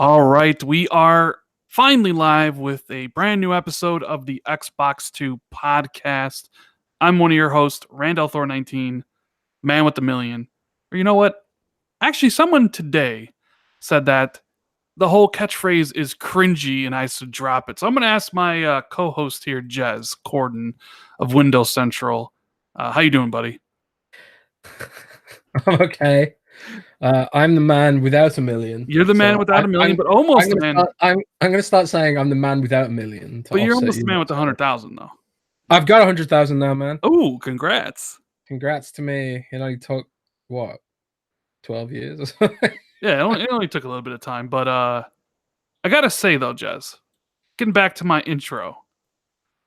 All right, we are finally live with a brand new episode of the Xbox 2 podcast. I'm one of your hosts, Randall Thor 19, man with the million. Or you know what? Actually, someone today said that the whole catchphrase is cringy and I should drop it. So I'm going to ask my co-host here, Jez Corden of Windows Central. How you doing, buddy? I'm okay. I'm the man without a million. You're the man So without a million, but almost the man. I'm gonna start saying I'm the man without a million to But you're offset almost the you. man with 100,000, though. I've got 100,000 now, man. Oh, congrats! Congrats to me. It only took what 12 years or something. Yeah, it only took a little bit of time, but I gotta say though, Jez, getting back to my intro,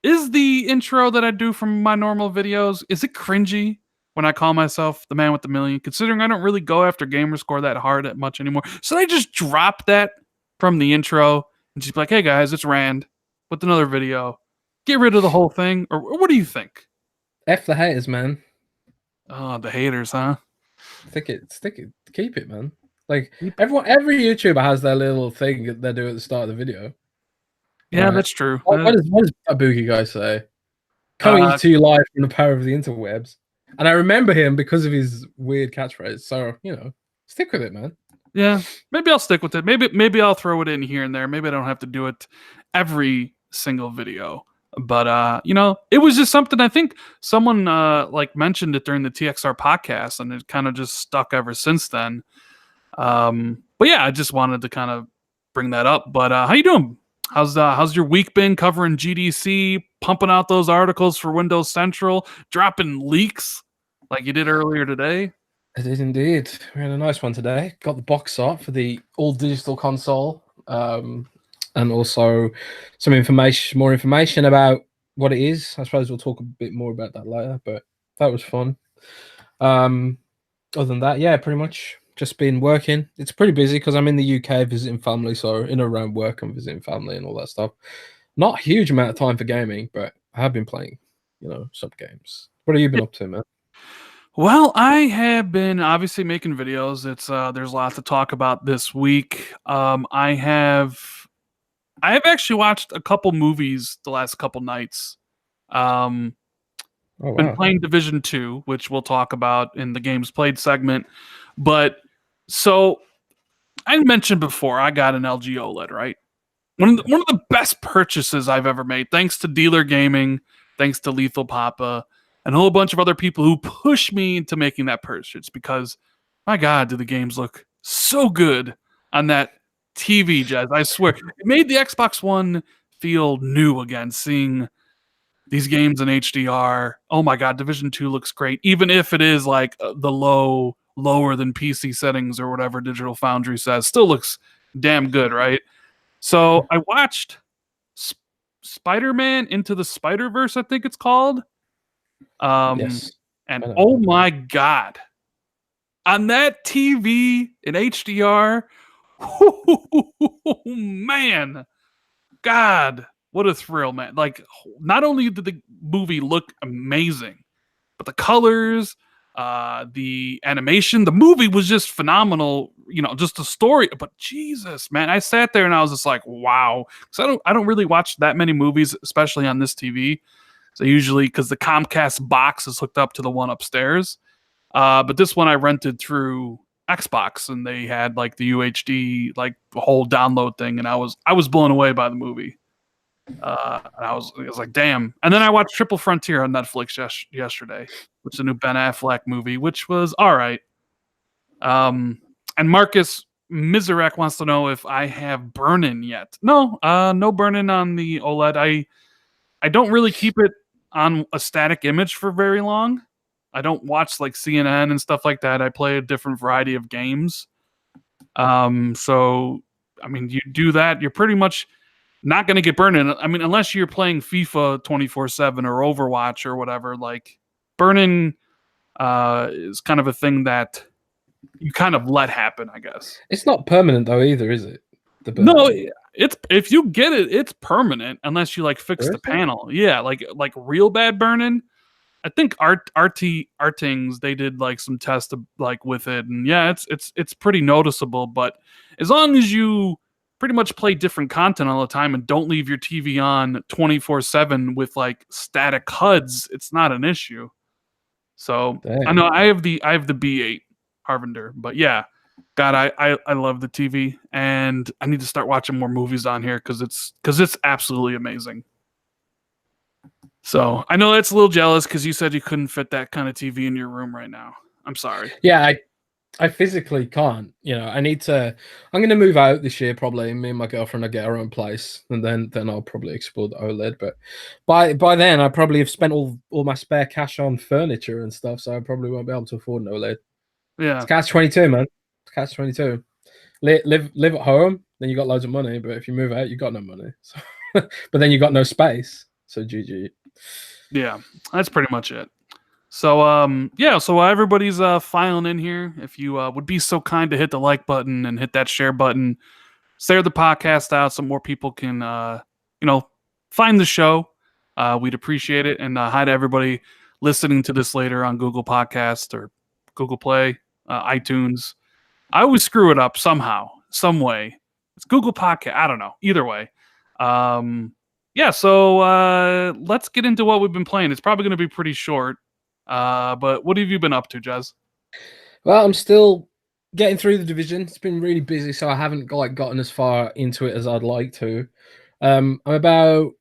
is the intro that I do from my normal videos, is it cringy when I call myself the man with the million? Considering I don't really go after gamer score that hard at much anymore, should I just drop that from the intro and just be like, "Hey guys, it's Rand with another video." Get rid of the whole thing, or what do you think? F the haters, man. Oh, the haters, huh? Stick it, keep it, man. Like every YouTuber has their little thing that they do at the start of the video. Yeah, Right? that's true. What does that boogie guy say? Coming to you live from the power of the interwebs. And I remember him because of his weird catchphrase. So, stick with it, man. Yeah, maybe I'll stick with it. Maybe I'll throw it in here and there. Maybe I don't have to do it every single video. But it was just something I think someone mentioned it during the TXR podcast, and it kind of just stuck ever since then. But yeah, I just wanted to kind of bring that up. But how you doing? How's your week been covering GDC, pumping out those articles for Windows Central, dropping leaks like you did earlier today? I did indeed. We had a nice one today. Got the box art for the all digital console, and also some more information about what it is. I suppose we'll talk a bit more about that later, but that was fun. Other than that, yeah, pretty much just been working. It's pretty busy because I'm in the UK visiting family, so in and around work I'm visiting family and all that stuff. Not a huge amount of time for gaming, but I have been playing, some games. What have you been up to, man? Well, I have been obviously making videos. It's there's a lot to talk about this week. I have actually watched a couple movies the last couple nights. Oh, wow. Been playing Division 2, which we'll talk about in the games played segment. But so I mentioned before, I got an LG OLED, right? One of the best purchases I've ever made, thanks to Dealer Gaming, thanks to Lethal Papa, and a whole bunch of other people who pushed me into making that purchase because, my God, do the games look so good on that TV, Jez. I swear. It made the Xbox One feel new again, seeing these games in HDR. Oh my God, Division 2 looks great, even if it is like the lower than PC settings or whatever Digital Foundry says. Still looks damn good, right? So I watched Spider-Man Into the Spider-Verse, I think it's called. Yes. And oh my God, on that TV in HDR, man, God, what a thrill, man. Like, not only did the movie look amazing, but the colors, the animation, the movie was just phenomenal. Just the story. But Jesus, man, I sat there and I was just like, wow. So I don't really watch that many movies, especially on this TV. So usually, because the Comcast box is hooked up to the one upstairs, but this one I rented through Xbox, and they had like the UHD, like the whole download thing, and I was blown away by the movie. And I was like, damn. And then I watched Triple Frontier on Netflix yesterday, which is a new Ben Affleck movie, which was all right. And Marcus Mizarek wants to know if I have burn-in yet. No, no burn-in on the OLED. I don't really keep it on a static image for very long. I don't watch like CNN and stuff like that. I play a different variety of games. So I mean, you do that, you're pretty much not going to get burned in. I mean, unless you're playing FIFA 24/7 or Overwatch or whatever. Like, burn-in is kind of a thing that you kind of let happen, I guess. It's not permanent though either, is it? No, it's if you get it, it's permanent unless you like fix the panel. Yeah, like real bad burn-in. I think Artings, they did like some tests like with it, and yeah, it's pretty noticeable. But as long as you pretty much play different content all the time and don't leave your TV on 24/7 with like static HUDs, it's not an issue. So I Damn. know I have the B8 Harvender, but yeah, God, I love the TV, and I need to start watching more movies on here because it's absolutely amazing. So I know that's a little jealous because you said you couldn't fit that kind of TV in your room right now. I'm sorry. Yeah, I physically can't. You know, I need to. I'm going to move out this year probably. Me and my girlfriend will get our own place, and then I'll probably explore the OLED. But by then, I probably have spent all my spare cash on furniture and stuff, so I probably won't be able to afford an OLED. It's Yeah, catch 22, man. It's catch 22. Live at home, then you got loads of money. But if you move out, you got no money. So, but then you got no space. So GG. yeah, that's pretty much it. So yeah, so everybody's filing in here. If you would be so kind to hit the like button and hit that share button, share the podcast out so more people can you know find the show. We'd appreciate it. And hi to everybody listening to this later on Google Podcast or Google Play, iTunes. I always screw it up somehow, some way. It's Google Podcast. I don't know. Either way. Yeah, so let's get into what we've been playing. It's probably going to be pretty short. But what have you been up to, Jez? Well, I'm still getting through the division. It's been really busy, so I haven't gotten as far into it as I'd like to. I'm about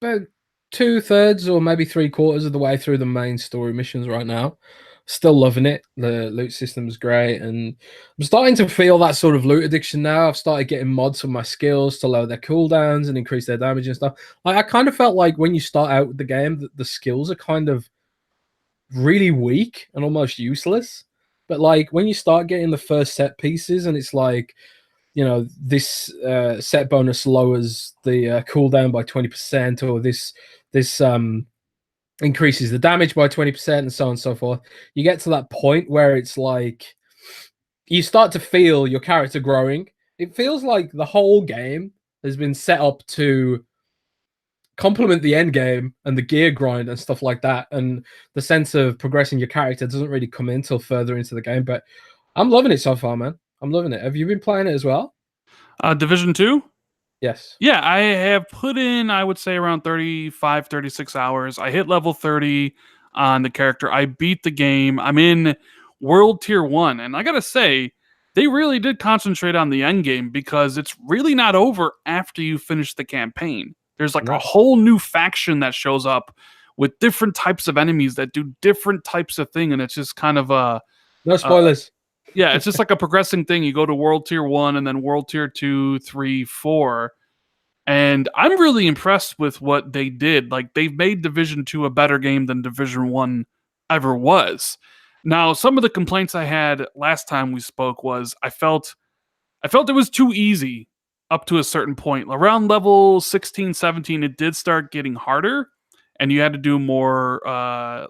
2/3 or maybe 3/4 of the way through the main story missions right now. Still loving it. The loot system's great, and I'm starting to feel that sort of loot addiction now. I've started getting mods for my skills to lower their cooldowns and increase their damage and stuff. I kind of felt like when you start out with the game, the skills are kind of really weak and almost useless. But like when you start getting the first set pieces, and it's like, you know, this set bonus lowers the cooldown by 20%, or this increases the damage by 20%, and so on and so forth. You get to that point where it's like you start to feel your character growing. It feels like the whole game has been set up to complement the end game and the gear grind and stuff like that, and the sense of progressing your character doesn't really come in till further into the game. But I'm loving it so far, man. I'm loving it. Have you been playing it as well? Division 2? Yes. Yeah, I have put in, I would say, around 35, 36 hours. I hit level 30 on the character. I beat the game. I'm in World Tier 1. And I got to say, they really did concentrate on the end game because it's really not over after you finish the campaign. There's like a No, whole new faction that shows up with different types of enemies that do different types of thing. And it's just kind of no spoilers. yeah, it's just like a progressing thing. You go to World Tier 1 and then World Tier 2, 3, 4. And I'm really impressed with what they did. Like they've made Division 2 a better game than Division 1 ever was. Now, some of the complaints I had last time we spoke was I felt it was too easy up to a certain point. Around level 16, 17, it did start getting harder, and you had to do more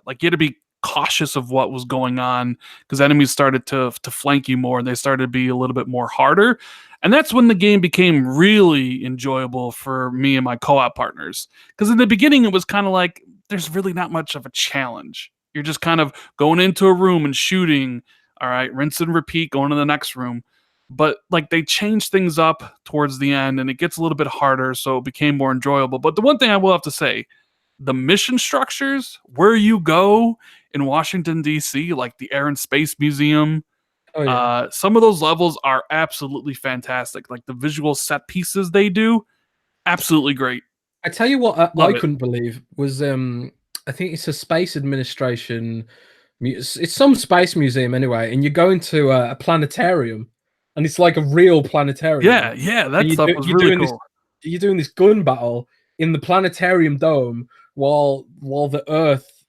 like you had to be cautious of what was going on because enemies started to flank you more and they started to be a little bit more harder. And that's when the game became really enjoyable for me and my co-op partners. Because in the beginning, it was kind of like there's really not much of a challenge. You're just kind of going into a room and shooting. All right, rinse and repeat, going to the next room. But like they changed things up towards the end and it gets a little bit harder, so it became more enjoyable. But the one thing I will have to say, the mission structures, where you go in Washington, D.C., like the Air and Space Museum, Oh yeah. some of those levels are absolutely fantastic. Like the visual set pieces they do, absolutely great. I tell you what, I Love it. couldn't believe was I think it's a space administration. It's some space museum anyway, and you go into a planetarium, and it's like a real planetarium, Yeah, yeah, and that stuff was really cool. you're doing this gun battle in the planetarium dome while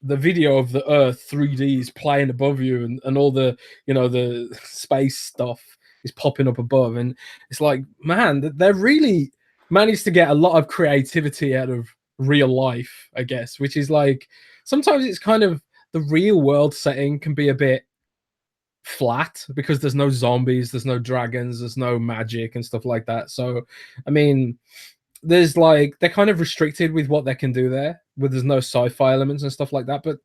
the video of the Earth 3D is playing above you, and all the the space stuff is popping up above, and it's like, man, they're really managed to get a lot of creativity out of real life, I guess, which is like sometimes it's kind of the real world setting can be a bit flat because there's no zombies, there's no dragons, there's no magic and stuff like that. So, I mean, there's like they're kind of restricted with what they can do there, where there's no sci-fi elements and stuff like that. But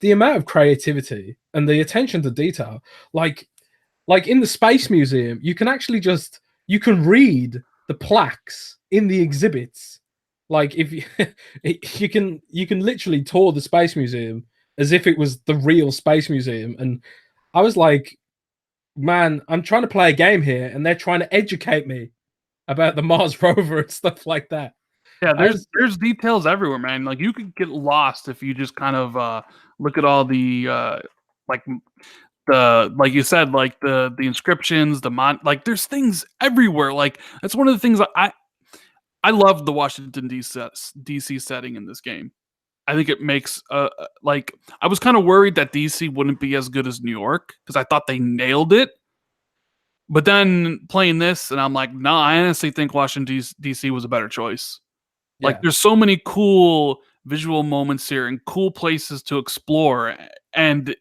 the amount of creativity and the attention to detail, like in the space museum, you can actually just you can read the plaques in the exhibits. Like if you, you can literally tour the Space Museum as if it was the real Space Museum. And I was like, man, I'm trying to play a game here, and they're trying to educate me about the Mars rover and stuff like that. Yeah, I was, there's details everywhere, man. Like you could get lost if you just kind of look at all the like like you said, like the inscriptions, like there's things everywhere. Like that's one of the things I love the Washington DC setting in this game. I think it makes like I was kind of worried that DC wouldn't be as good as New York because I thought they nailed it. But then playing this, and I'm like, no, I honestly think Washington DC was a better choice. Like, yeah, there's so many cool visual moments here and cool places to explore, and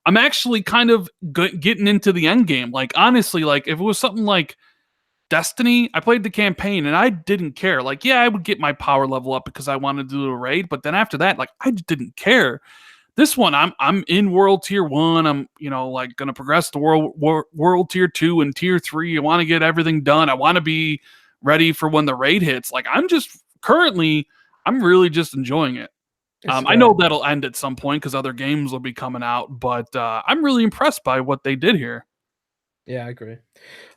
I'm actually kind of getting into the end game. Like, honestly, like if it was something like Destiny, I played the campaign and I didn't care. Like, yeah, I would get my power level up because I wanted to do a raid, but then after that, like, I just didn't care. This one, I'm in World Tier 1. I'm, like gonna progress to World Tier 2 and Tier 3. I want to get everything done. I want to be ready for when the raid hits. Like, I'm really just enjoying it. I know that'll end at some point because other games will be coming out, but I'm really impressed by what they did here. yeah, I agree.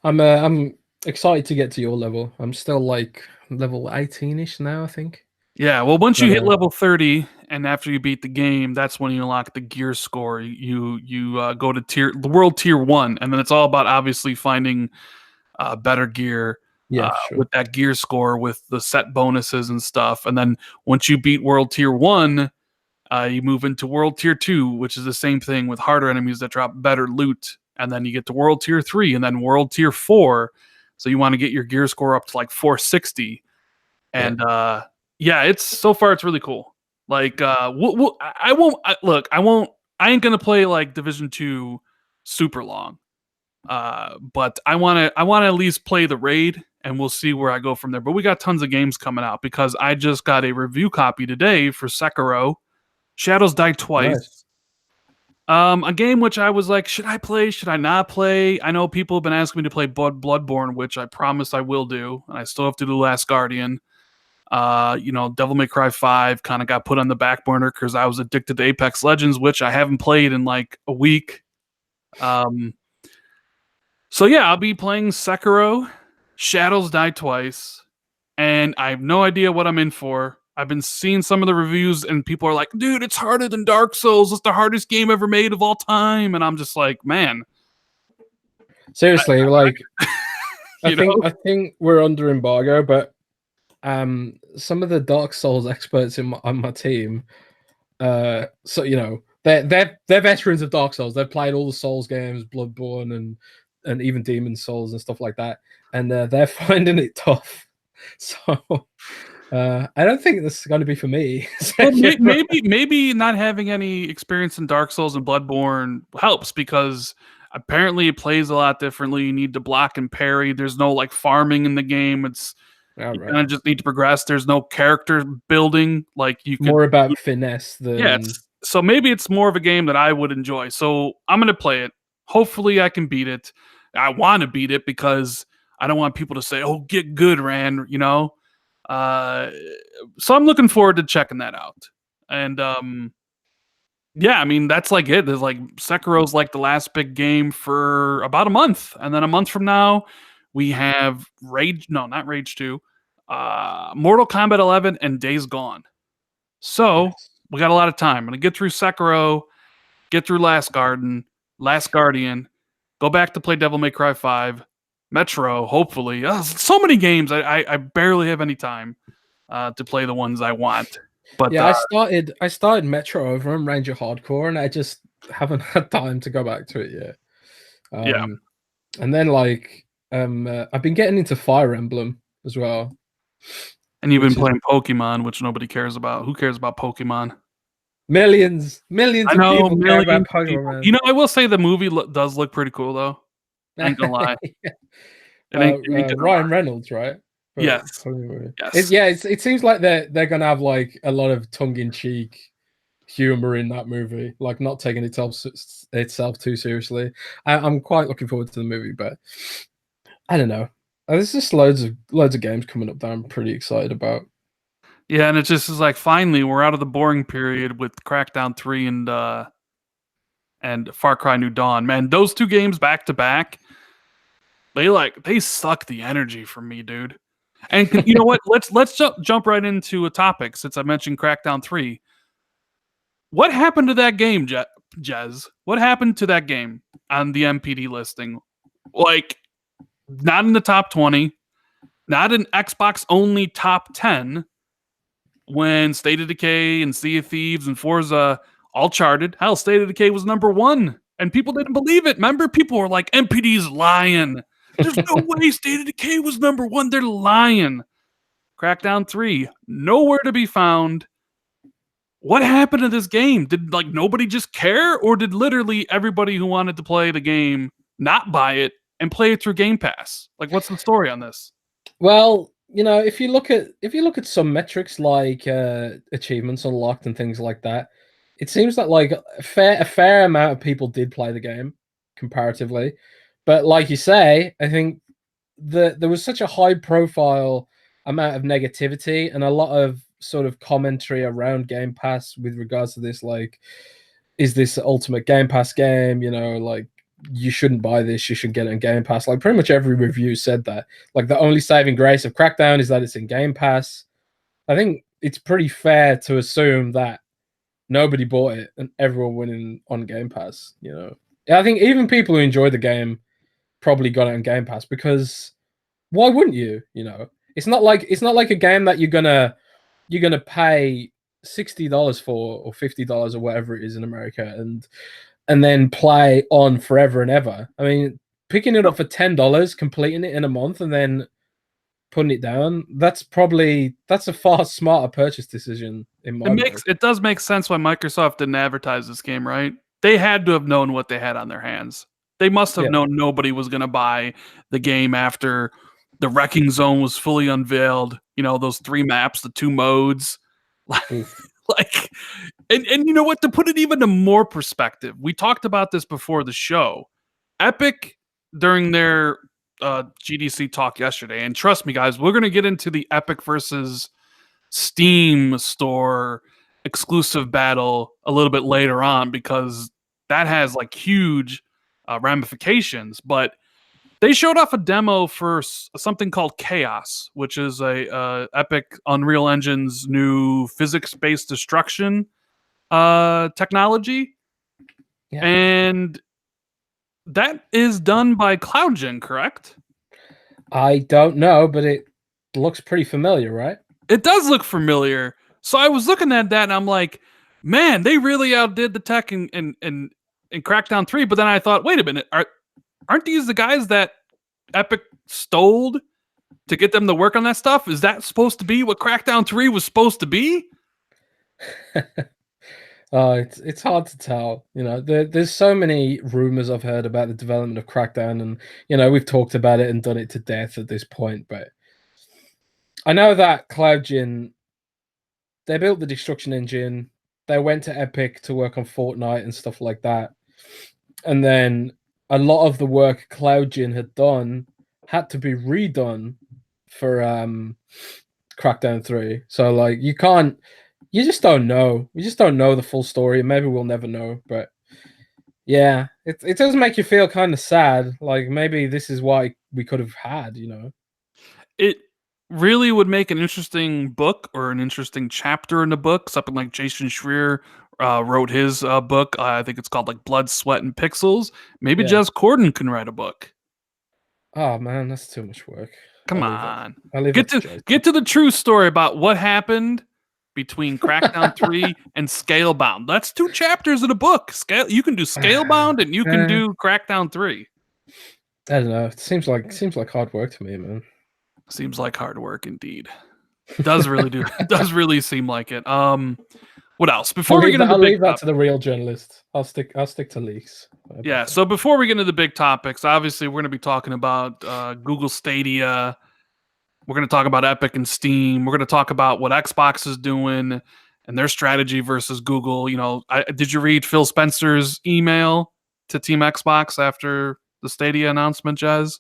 I'm excited to get to your level. I'm still like level 18ish now, I think. Yeah, well, once you But hit level 30, and after you beat the game, that's when you unlock the gear score. You go to the world tier 1, and then it's all about obviously finding better gear yeah, sure. with that gear score, with the set bonuses and stuff. And then once you beat world tier 1, you move into world tier 2, which is the same thing with harder enemies that drop better loot. And then you get to world tier 3, and then world tier 4. So you want to get your gear score up to like 460. And yeah, it's really cool. Like I won't look, I ain't gonna play like Division 2 super long. But I want to at least play the raid, and we'll see where I go from there. But we got tons of games coming out because I just got a review copy today for Sekiro Shadows Die Twice. Nice. A game which I was like, should I play? Should I not play? I know people have been asking me to play Bloodborne, which I promise I will do, and I still have to do Last Guardian. Devil May Cry 5 kind of got put on the back burner because I was addicted to Apex Legends, which I haven't played in like a week. So yeah, I'll be playing Sekiro, Shadows Die Twice, and I have no idea what I'm in for. I've been seeing some of the reviews, and people are like, dude, it's harder than Dark Souls. It's the hardest game ever made of all time. And I'm just like, man. Seriously, I know? think we're under embargo, but some of the Dark Souls experts on my team, so they're veterans of Dark Souls. They've played all the Souls games, Bloodborne and even Demon Souls and stuff like that, and they're finding it tough. So I don't think this is going to be for me. Well, maybe not having any experience in Dark Souls and Bloodborne helps because apparently it plays a lot differently. You need to block and parry. There's no like farming in the game. You kind of just need to progress. There's no character building. Like you could more about finesse than so maybe it's more of a game that I would enjoy. So I'm gonna play it. Hopefully I can beat it. I want to beat it because I don't want people to say, "Oh, get good, Rand." So I'm looking forward to checking that out. And yeah, I mean that's like it. There's like Sekiro's like the last big game for about a month, and then a month from now we have not Rage 2, Mortal Kombat 11, and Days Gone. So we got a lot of time. I'm gonna get through Sekiro, get through Last Guardian, go back to play Devil May Cry 5, Metro, hopefully. So many games. I barely have any time to play the ones I want. But yeah, I started Metro over on Ranger Hardcore, and I just haven't had time to go back to it yet. Yeah. And then I've been getting into Fire Emblem as well. And you've been playing Pokemon, which nobody cares about. Who cares about Pokemon? Millions of people care about Pokemon. I will say the movie does look pretty cool, though. I ain't gonna lie. Ryan Reynolds, right? Yes. Yes. It seems like they're gonna have like a lot of tongue-in-cheek humor in that movie, like not taking itself too seriously. I'm quite looking forward to the movie, but I don't know. There's just loads of games coming up that I'm pretty excited about. Yeah, and it just is like finally we're out of the boring period with Crackdown 3 and Far Cry New Dawn. Man, those two games back to back, they suck the energy from me, dude. And you know what? Let's jump right into a topic since I mentioned Crackdown 3. What happened to that game, Jez? What happened to that game on the MPD listing? Like, not in the top 20, not in Xbox only top 10, when State of Decay and Sea of Thieves and Forza all charted. Hell, State of Decay was number 1, and people didn't believe it. Remember, people were like, "MPD's lying. There's no way State of Decay was number 1. They're lying." Crackdown 3, nowhere to be found. What happened to this game? Did like nobody just care, or did literally everybody who wanted to play the game not buy it and play it through Game Pass? Like, what's the story on this? Well, if you look at some metrics like achievements unlocked and things like that, it seems that like a fair amount of people did play the game comparatively. But like you say, I think there was such a high profile amount of negativity and a lot of sort of commentary around Game Pass with regards to this, like, is this the ultimate Game Pass game? Like, you shouldn't buy this, you should get it in Game Pass. Like, pretty much every review said that. Like, the only saving grace of Crackdown is that it's in Game Pass. I think it's pretty fair to assume that nobody bought it and everyone went in on Game Pass. I think even people who enjoy the game probably got it on Game Pass, because why wouldn't you? It's not like a game that you're gonna pay $60 for, or $50 or whatever it is in America, and then play on forever and ever. I mean, picking it up for $10, completing it in a month, and then putting it down, that's a far smarter purchase decision in my book. It does make sense why Microsoft didn't advertise this game, right? They had to have known what they had on their hands. They must have known nobody was going to buy the game after the Wrecking Zone was fully unveiled. Those 3 maps, the 2 modes. Like, and you know what? To put it even to more perspective, we talked about this before the show. Epic, during their GDC talk yesterday, and trust me, guys, we're going to get into the Epic versus Steam store exclusive battle a little bit later on, because that has like huge ramifications. But they showed off a demo for something called Chaos, which is a Epic Unreal Engine's new physics-based destruction technology. Yeah. And that is done by CloudGen, correct? I don't know, but it looks pretty familiar, right? It does look familiar. So I was looking at that and I'm like, man, they really outdid the tech in Crackdown 3. But then I thought, wait a minute, aren't these the guys that Epic stole to get them to work on that stuff? Is that supposed to be what Crackdown 3 was supposed to be? It's hard to tell. There's so many rumors I've heard about the development of Crackdown, and we've talked about it and done it to death at this point. But I know that CloudGen, they built the destruction engine. They went to Epic to work on Fortnite and stuff like that, and then a lot of the work CloudGen had done had to be redone for Crackdown 3. So like you just don't know. We just don't know the full story, and maybe we'll never know. But yeah, it does make you feel kind of sad. Like, maybe this is what we could have had, It really would make an interesting book or an interesting chapter in the book. Something like Jason Schreier wrote his book. I think it's called like Blood, Sweat, and Pixels. Maybe Jez Corden can write a book. Oh man, that's too much work. Come on. Get to the true story about what happened between Crackdown 3 and Scalebound. That's 2 chapters in a book. You can do Scalebound and you can do Crackdown 3. I don't know. It seems like hard work to me, man. Seems like hard work indeed. Does really seem like it. What else? Before we get into I'll leave that to the real journalist. I'll stick to leaks. Yeah. So before we get into the big topics, obviously we're going to be talking about Google Stadia. We're going to talk about Epic and Steam. We're going to talk about what Xbox is doing and their strategy versus Google. Did you read Phil Spencer's email to Team Xbox after the Stadia announcement, Jez?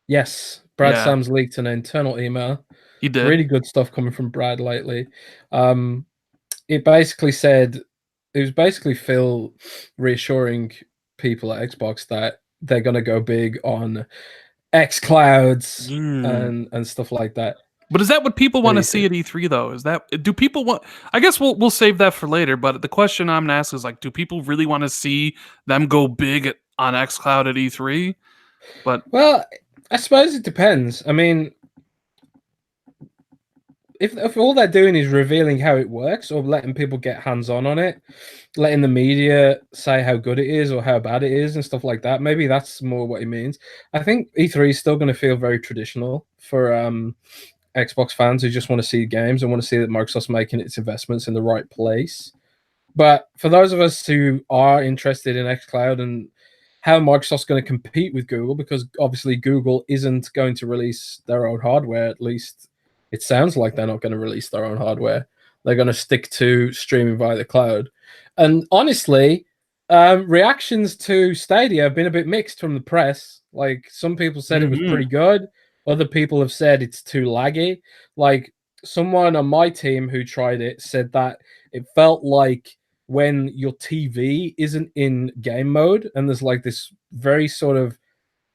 Yes, Brad Yeah, Sam's leaked an internal email. he did. Really good stuff coming from Brad lately. It basically said, it was basically Phil reassuring people at Xbox that they're going to go big on Xclouds Mm. and stuff like that. But is that what people At want to see E3. at E3 though? Is that do people want? I guess we'll save that for later. But the question I'm gonna ask is like, do people really want to see them go big on XCloud at E3? But Well, I suppose it depends. I mean, if all they're doing is revealing how it works or letting people get hands on it, letting the media say how good it is or how bad it is and stuff like that, maybe that's more what it means. I think E3 is still going to feel very traditional for Xbox fans who just want to see games and want to see that Microsoft's making its investments in the right place. But for those of us who are interested in xCloud and how Microsoft's going to compete with Google, because obviously Google isn't going to release their own hardware, at least it sounds like they're not going to release their own hardware. They're going to stick to streaming via the cloud. And honestly, reactions to Stadia have been a bit mixed from the press. Like some people said it was pretty good. Other people have said it's too laggy. Like someone on my team who tried it said that it felt like when your TV isn't in game mode and there's like this very sort of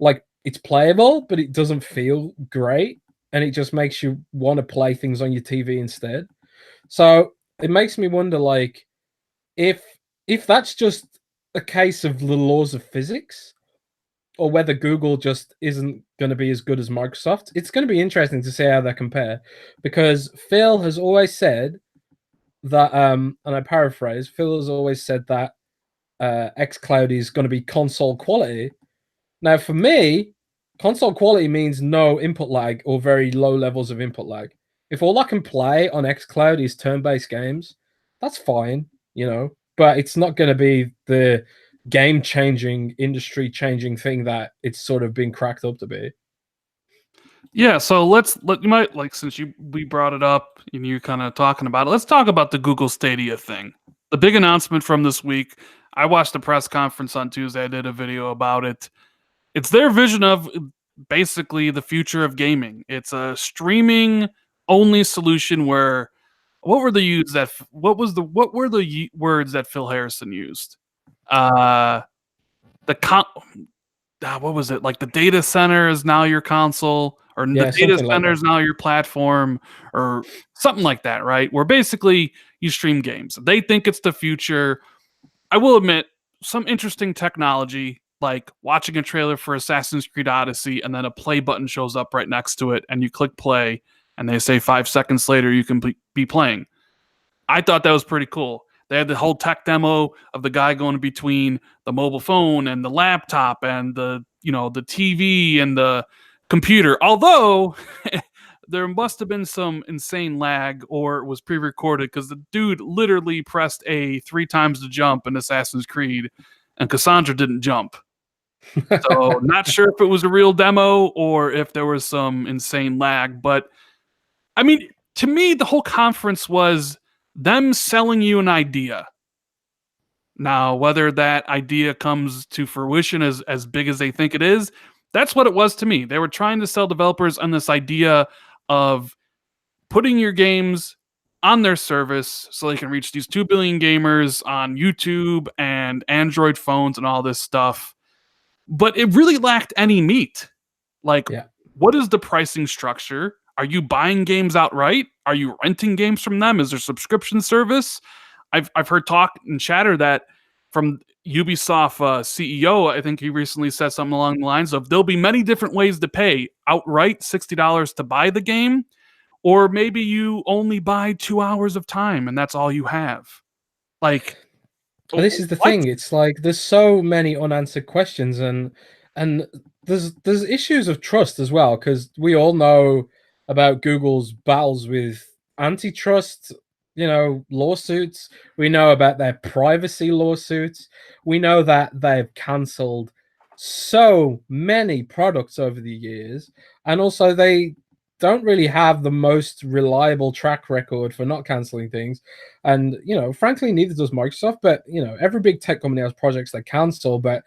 like it's playable, but it doesn't feel great. And it just makes you want to play things on your TV instead. So it makes me wonder, like, if that's just a case of the laws of physics, or whether Google just isn't going to be as good as Microsoft. It's going to be interesting to see how they compare, because Phil has always said that, and I paraphrase, Phil has always said that xCloud is going to be console quality. Now, for me, console quality means no input lag or very low levels of input lag. If all I can play on xCloud is turn-based games, that's fine, but it's not going to be the game-changing, industry-changing thing that it's sort of been cracked up to be. yeah, so you might like since we brought it up and you're kind of talking about it. Let's talk about the Google Stadia thing. The big announcement from this week. I watched the press conference on Tuesday. I did a video about it. It's their vision of basically the future of gaming. It's a streaming only solution where what were the use that what were the words that Phil Harrison used? Uh the what was it? Like the data center is now your console or the Yeah, data something like center that. is now your platform or something like that, right? Where basically you stream games. They think it's the future. I will admit, some interesting technology, like watching a trailer for Assassin's Creed Odyssey and then a play button shows up right next to it and you click play and they say 5 seconds later you can be playing. I thought that was pretty cool. They had the whole tech demo of the guy going between the mobile phone and the laptop and the TV and the computer. Although there must have been some insane lag or it was pre-recorded because the dude literally pressed A 3 times the jump in Assassin's Creed and Cassandra didn't jump. So not sure if it was a real demo or if there was some insane lag. But I mean, to me, the whole conference was them selling you an idea. Now, whether that idea comes to fruition as big as they think it is, that's what it was to me. They were trying to sell developers on this idea of putting your games on their service so they can reach these 2 billion gamers on YouTube and Android phones and all this stuff. But it really lacked any meat. Like, Yeah. what is the pricing structure? Are you buying games outright? Are you renting games from them? Is there subscription service? I've heard talk and chatter that from Ubisoft CEO, I think he recently said something along the lines of there'll be many different ways to pay outright $60 to buy the game, or maybe you only buy 2 hours of time and that's all you have. Like, But this is the what? thing. It's like there's so many unanswered questions, and there's issues of trust as well, because we all know about Google's battles with antitrust, lawsuits. We know about their privacy lawsuits. We know that they've cancelled so many products over the years, and also they don't really have the most reliable track record for not canceling things. And, frankly, neither does Microsoft. But, every big tech company has projects they cancel. But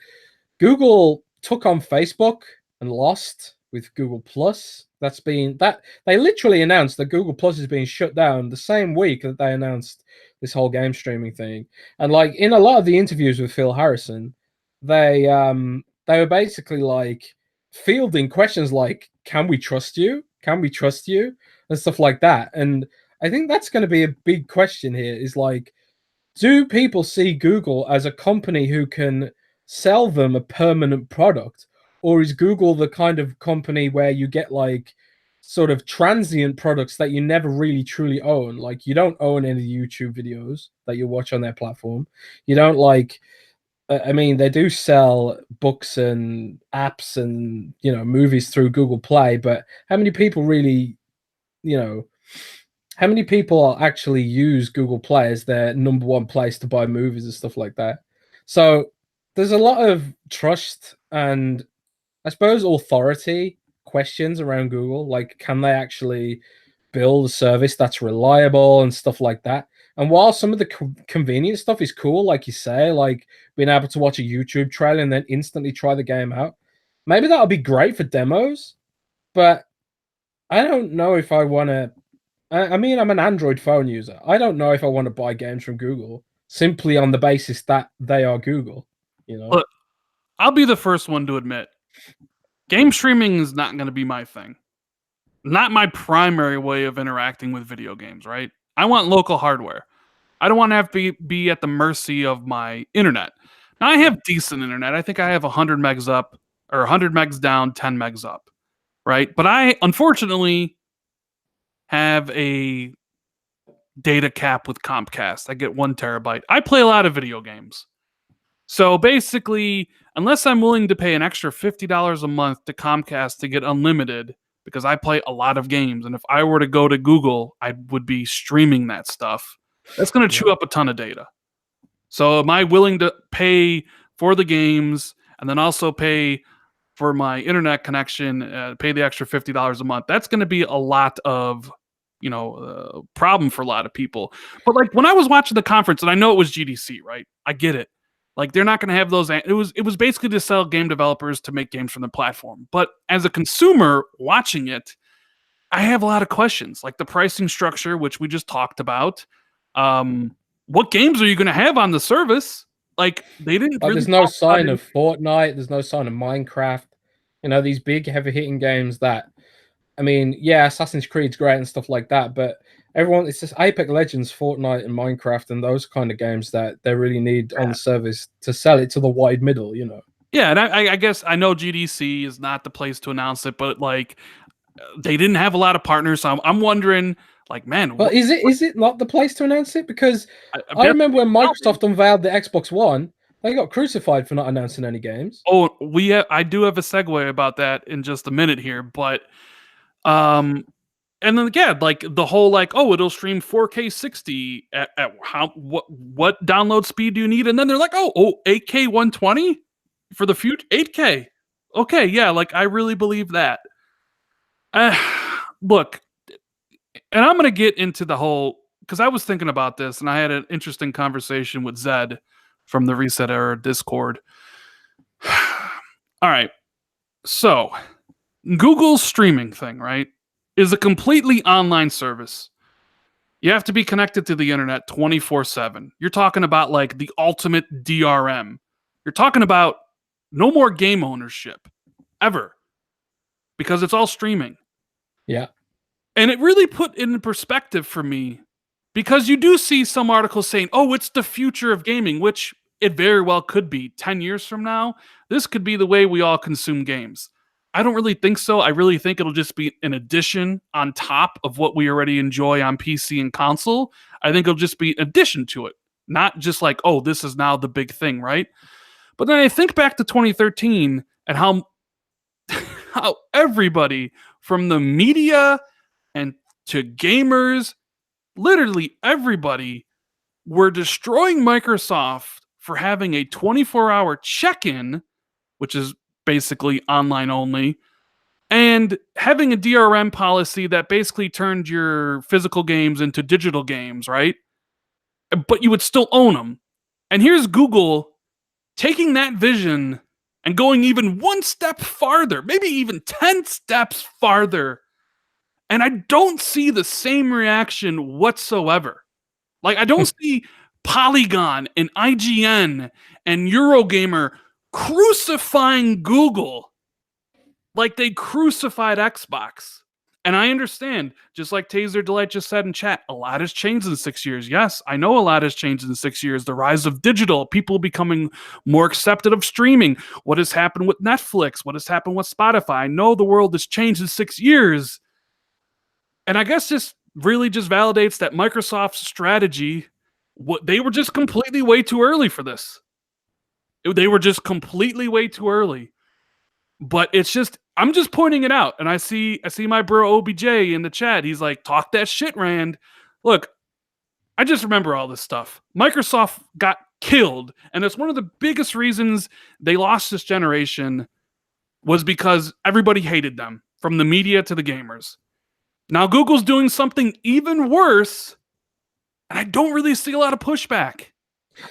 Google took on Facebook and lost. with Google Plus. They literally announced that Google Plus is being shut down the same week that they announced this whole game streaming thing. And like in a lot of the interviews with Phil Harrison, they were basically like fielding questions like, "Can we trust you? Can we trust you?" and stuff like that. And I think that's going to be a big question here. Is like, do people see Google as a company who can sell them a permanent product, or is Google the kind of company where you get like sort of transient products that you never really truly own? Like you don't own any YouTube videos that you watch on their platform. You don't like I mean, they do sell books and apps and movies through Google Play, but how many people really, you know, how many people actually use Google Play as their number one place to buy movies and stuff like that? So there's a lot of trust and I suppose authority questions around Google. Like, can they actually build a service that's reliable and stuff like that? And while some of the convenient stuff is cool, like you say, like being able to watch a YouTube trailer and then instantly try the game out, maybe that'll be great for demos. But I don't know if I want to. I mean, I'm an Android phone user. I don't know if I want to buy games from Google simply on the basis that they are Google. Look, I'll be the first one to admit, game streaming is not going to be my thing. Not my primary way of interacting with video games, right? I want local hardware. I don't want to have to be at the mercy of my internet. Now, I have decent internet. I think I have 100 megs up or 100 megs down, 10 megs up, right? But I, unfortunately, have a data cap with Comcast. I get 1 terabyte. I play a lot of video games. So basically, unless I'm willing to pay an extra $50 a month to Comcast to get unlimited, because I play a lot of games, and if I were to go to Google, I would be streaming that stuff. That's going to chew up a ton of data. So am I willing to pay for the games and then also pay for my internet connection, pay the extra $50 a month? That's going to be a lot of problem for a lot of people. But like when I was watching the conference, and I know it was GDC, right? I get it. Like they're not going to have those. It was basically to sell game developers to make games from the platform. But as a consumer watching it, I have a lot of questions, like the pricing structure, which we just talked about. What games are you going to have on the service? Like they didn't. Really there's no sign of Fortnite. There's no sign of Minecraft. These big, heavy-hitting games that. I mean, yeah, Assassin's Creed's great and stuff like that, but it's just Apex Legends, Fortnite, and Minecraft, and those kind of games that they really need on the service to sell it to the wide middle. Yeah, and I guess I know GDC is not the place to announce it, but like they didn't have a lot of partners. So I'm wondering, like, man, but is it not the place to announce it? Because I remember when Microsoft unveiled the Xbox One, they got crucified for not announcing any games. Oh, I do have a segue about that in just a minute here, but and then again, like the whole like, oh, it'll stream 4K 60 at what download speed do you need? And then they're like, oh, 8K 120 for the future, 8K. Okay, yeah, like I really believe that. Look, and I'm gonna get into the whole because I was thinking about this and I had an interesting conversation with Zed from the Reset Era Discord. All right, so Google's streaming thing, right, is a completely online service. You have to be connected to the internet 24/7. You're talking about like the ultimate DRM. You're talking about no more game ownership ever because it's all streaming. Yeah. And it really put it in perspective for me because you do see some articles saying, oh, it's the future of gaming, which it very well could be. 10 years from now, this could be the way we all consume games. I don't really think so. I really think it'll just be an addition on top of what we already enjoy on PC and console. I think it'll just be an addition to it, not just like, oh, this is now the big thing, right? But then I think back to 2013 and how everybody from the media and to gamers, literally everybody, were destroying Microsoft for having a 24-hour check-in, which is basically online only, and having a DRM policy that basically turned your physical games into digital games, right? But you would still own them. And here's Google taking that vision and going even one step farther, maybe even 10 steps farther. And I don't see the same reaction whatsoever. Like, I don't see Polygon and IGN and Eurogamer crucifying Google like they crucified Xbox. And I understand, just like Taser Delight just said in chat, a lot has changed in 6 years. Yes, I know a lot has changed in 6 years. The rise of digital, people becoming more accepted of streaming. What has happened with Netflix? What has happened with Spotify? I know the world has changed in 6 years. And I guess this really just validates that Microsoft's strategy, they were just completely way too early for this. They were just completely way too early. But it's just, I'm just pointing it out. And I see my bro OBJ in the chat. He's like, talk that shit, Rand. Look, I just remember all this stuff. Microsoft got killed. And it's one of the biggest reasons they lost this generation was because everybody hated them, from the media to the gamers. Now Google's doing something even worse, and I don't really see a lot of pushback.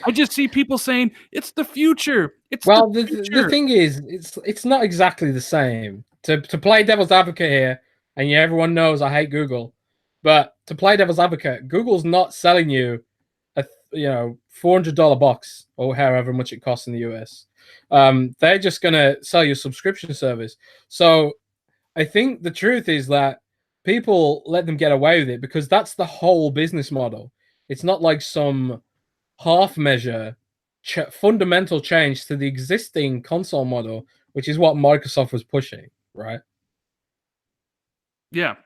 I just see people saying it's the future. It's the future. The thing is, it's not exactly the same. To play devil's advocate here, and everyone knows I hate Google, but to play devil's advocate, Google's not selling you a $400 box or however much it costs in the US. They're just gonna sell you a subscription service. So I think the truth is that people let them get away with it because that's the whole business model. It's not like some half measure fundamental change to the existing console model, which is what Microsoft was pushing, right? Yeah.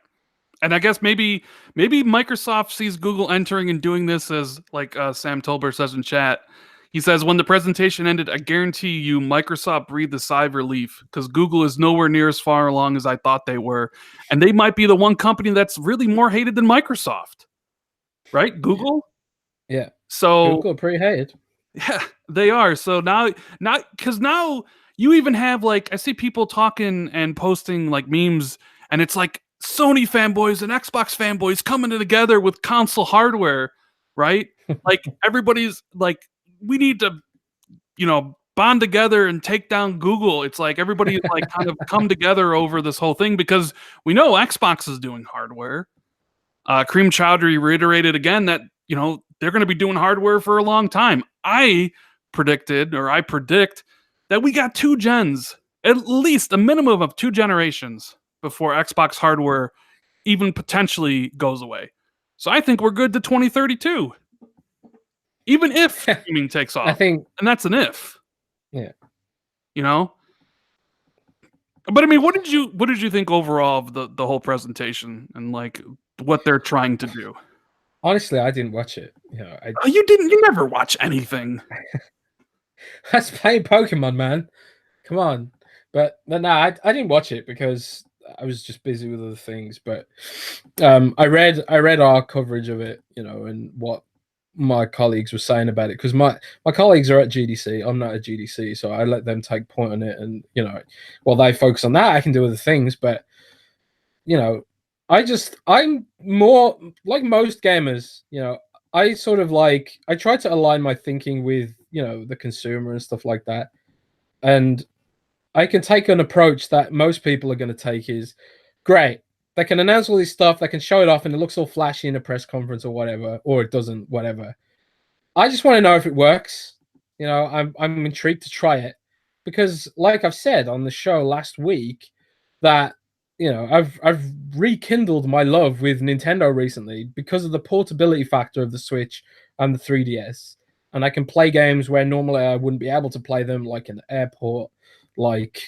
And I guess maybe Microsoft sees Google entering and doing this as, like Sam Tolbert says in chat. He says, when the presentation ended, I guarantee you Microsoft breathed a sigh of relief because Google is nowhere near as far along as I thought they were. And they might be the one company that's really more hated than Microsoft. Right? Google? Yeah. So Google pretty hated. Yeah, they are. So now you even have, like, I see people talking and posting like memes, and it's like Sony fanboys and Xbox fanboys coming together with console hardware, right? Like everybody's like, we need to, bond together and take down Google. It's like everybody's like kind of come together over this whole thing because we know Xbox is doing hardware. Cream Chowdhury reiterated again that, they're going to be doing hardware for a long time. I predict that we got 2 gens, at least a minimum of 2 generations before Xbox hardware even potentially goes away. So I think we're good to 2032. Even if streaming takes off. I think, and that's an if. Yeah. But I mean, what did you think overall of the whole presentation and like what they're trying to do? Honestly, I didn't watch it. You never watch anything. I was playing Pokemon, man. Come on. But no, I didn't watch it because I was just busy with other things. But I read our coverage of it, and what my colleagues were saying about it, because my colleagues are at GDC. I'm not at GDC, so I let them take point on it, and while they focus on that, I can do other things. But I'm more like most gamers, I try to align my thinking with, the consumer and stuff like that. And I can take an approach that most people are going to take is, great, they can announce all this stuff, they can show it off and it looks all flashy in a press conference or whatever, or it doesn't, whatever. I just want to know if it works. I'm intrigued to try it because, like I've said on the show last week, that I've rekindled my love with Nintendo recently because of the portability factor of the Switch and the 3DS. And I can play games where normally I wouldn't be able to play them, like in the airport, like,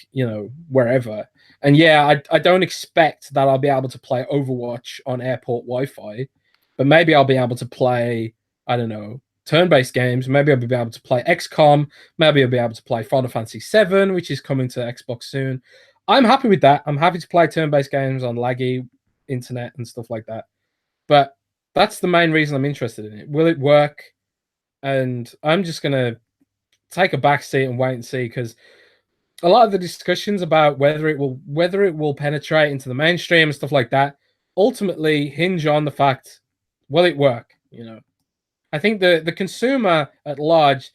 wherever. And yeah, I don't expect that I'll be able to play Overwatch on airport Wi-Fi, but maybe I'll be able to play, I don't know, turn-based games. Maybe I'll be able to play XCOM. Maybe I'll be able to play Final Fantasy VII, which is coming to Xbox soon. I'm happy with that. I'm happy to play turn-based games on laggy internet and stuff like that. But that's the main reason I'm interested in it. Will it work? And I'm just going to take a back seat and wait and see, because a lot of the discussions about whether it will penetrate into the mainstream and stuff like that ultimately hinge on the fact, will it work? I think the consumer at large,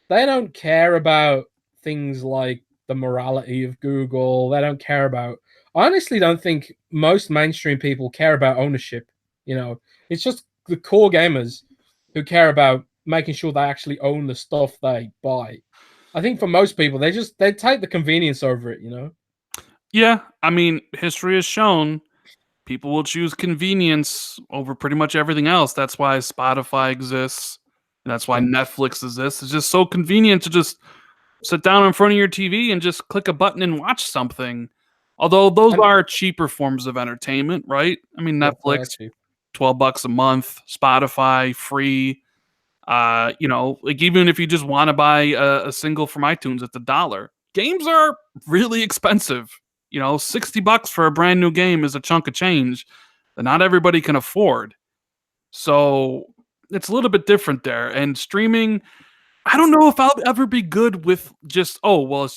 they don't care about things like the morality of Google. They don't care about. I honestly don't think most mainstream people care about ownership. You know, it's just the core gamers who care about making sure they actually own the stuff they buy. I think for most people, they take the convenience over it. You know. Yeah, I mean, history has shown people will choose convenience over pretty much everything else. That's why Spotify exists. And that's why Yeah. Netflix exists. It's just so convenient to just sit down in front of your TV and just click a button and watch something. Although those And are cheaper forms of entertainment, right? I mean, yeah, they Netflix, are cheap. $12 a month, Spotify, free. Like even if you just want to buy a single from iTunes, it's $1. Games are really expensive. $60 for a brand new game is a chunk of change that not everybody can afford. So it's a little bit different there. And streaming, I don't know if I'll ever be good with just, oh, well,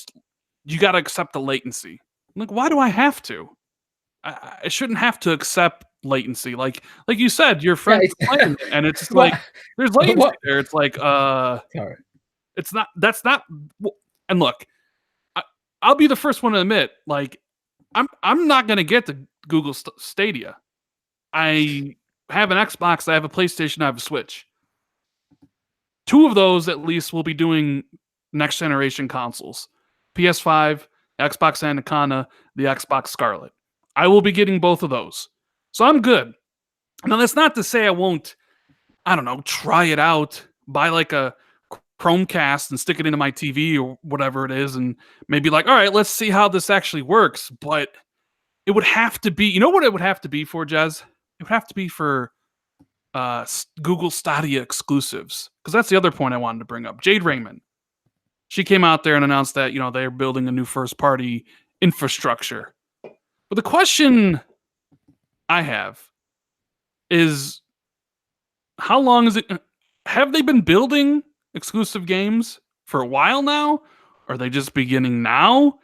you got to accept the latency. Like, why do I have to? I shouldn't have to accept latency. Like you said, your Yeah, friends it's, are playing it, and it's just like what there's latency what? there. It's like, Sorry. it's not. That's not. And look, I, I'll be the first one to admit, like, I'm not gonna get the Google Stadia. I have an Xbox, I have a PlayStation, I have a Switch. Two of those at least will be doing next generation consoles. PS5, Xbox Anaconda, the Xbox Scarlet. I will be getting both of those. So I'm good. Now that's not to say I won't, I don't know, try it out, buy like a Chromecast and stick it into my TV or whatever it is, and maybe like, all right, let's see how this actually works. But it would have to be, you know what it would have to be for, Jez? It would have to be for Google Stadia exclusives. Because that's the other point I wanted to bring up. Jade Raymond, she came out there and announced that, they're building a new first party infrastructure. But the question I have is, how long is it? Have they been building exclusive games for a while now? Are they just beginning now?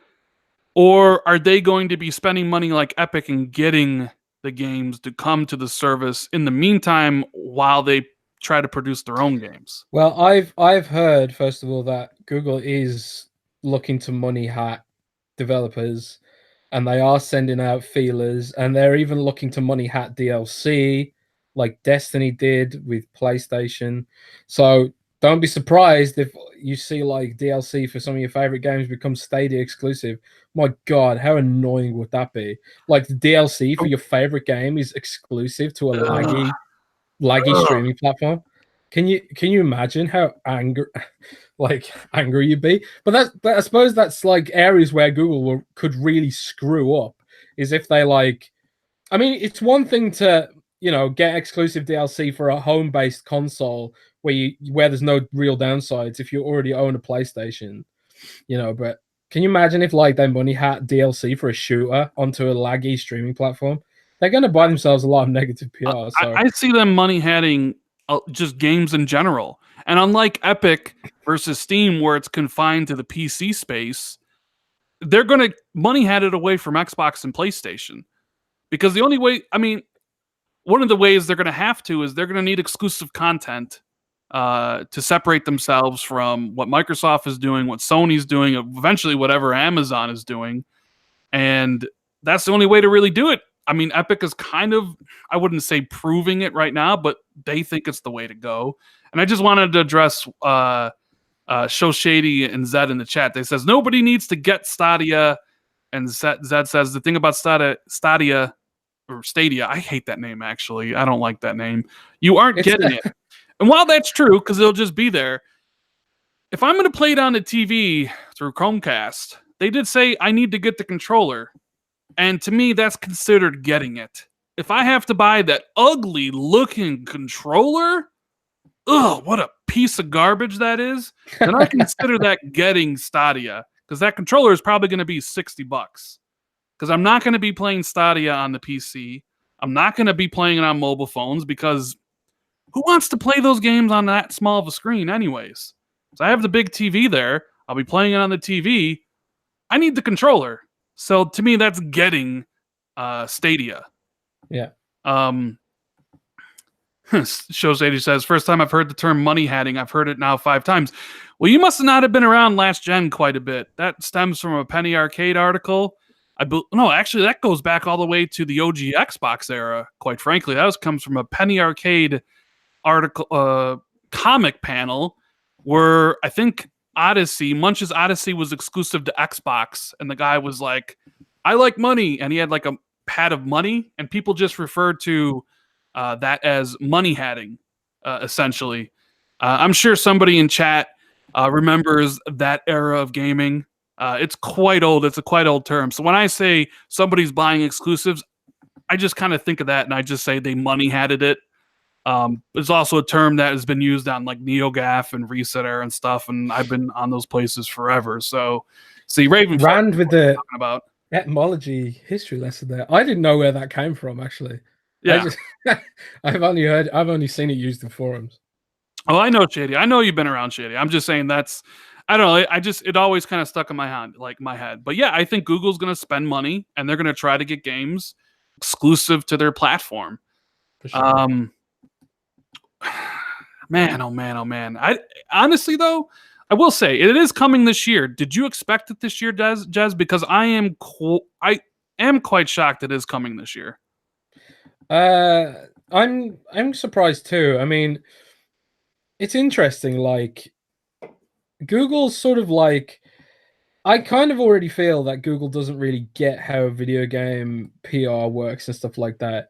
Or are they going to be spending money like Epic and getting the games to come to the service in the meantime while they try to produce their own games? Well, I've heard first of all that Google is looking to money hat developers, and they are sending out feelers, and they're even looking to money hat DLC, like Destiny did with PlayStation. So don't be surprised if you see like DLC for some of your favorite games become Stadia exclusive. My God, how annoying would that be? Like the DLC for your favorite game is exclusive to a Ugh. laggy Ugh. streaming platform. Can you imagine how angry you'd be? But I suppose that's like areas where Google could really screw up is if they like. I mean, it's one thing to get exclusive DLC for a home-based console where there's no real downsides if you already own a PlayStation, But can you imagine if like they money hat DLC for a shooter onto a laggy streaming platform? They're going to buy themselves a lot of negative PR. So I see them money hatting just games in general. And unlike Epic versus Steam, where it's confined to the PC space, they're going to money hat it away from Xbox and PlayStation. Because the only way, I mean, one of the ways they're going to have to is they're going to need exclusive content to separate themselves from what Microsoft is doing, what Sony's doing, eventually whatever Amazon is doing. And that's the only way to really do it. I mean, Epic is kind of, I wouldn't say proving it right now, but they think it's the way to go. And I just wanted to address Show Shady and Zed in the chat. They says, nobody needs to get Stadia. And Zed says, the thing about Stadia, or Stadia, I hate that name, actually. I don't like that name. You aren't it's getting it. And while that's true, because it'll just be there, if I'm going to play it on the TV through Chromecast, they did say I need to get the controller. And to me, that's considered getting it. If I have to buy that ugly looking controller, ugh, what a piece of garbage that is, then I consider that getting Stadia. Because that controller is probably going to be $60. Because I'm not going to be playing Stadia on the PC. I'm not going to be playing it on mobile phones because who wants to play those games on that small of a screen, anyways? So I have the big TV there. I'll be playing it on the TV. I need the controller. So to me, that's getting Stadia. yeah. Um, Shows 80 says, first time I've heard the term money hatting. I've heard it now 5 times. Well, you must not have been around last gen quite a bit. That stems from a Penny Arcade article. No, actually, that goes back all the way to the OG Xbox era. Quite frankly, comes from a Penny Arcade article, comic panel, where I think Munch's Odyssey was exclusive to Xbox, and the guy was like, "I like money," and he had like a pad of money, and people just referred to that as money hatting, essentially. I'm sure somebody in chat remembers that era of gaming. It's quite old. It's a quite old term. So when I say somebody's buying exclusives, I just kind of think of that and I just say they money hatted it. It's also a term that has been used on like NeoGAF and Reset Era and stuff, and I've been on those places forever. So, see, Raven Rand with the talking about etymology history lesson there. I didn't know where that came from actually. yeah. I've only seen it used in forums. Oh, I know, Shady. I know you've been around, Shady. I'm just saying I don't know. It always kind of stuck in my head. But yeah, I think Google's going to spend money and they're going to try to get games exclusive to their platform. For sure. Man, oh man, oh man. I honestly though, I will say it is coming this year. Did you expect it this year, Jez? Because I am quite shocked it is coming this year. I'm surprised too. I mean, it's interesting. Like Google's sort of like, I kind of already feel that Google doesn't really get how video game PR works and stuff like that.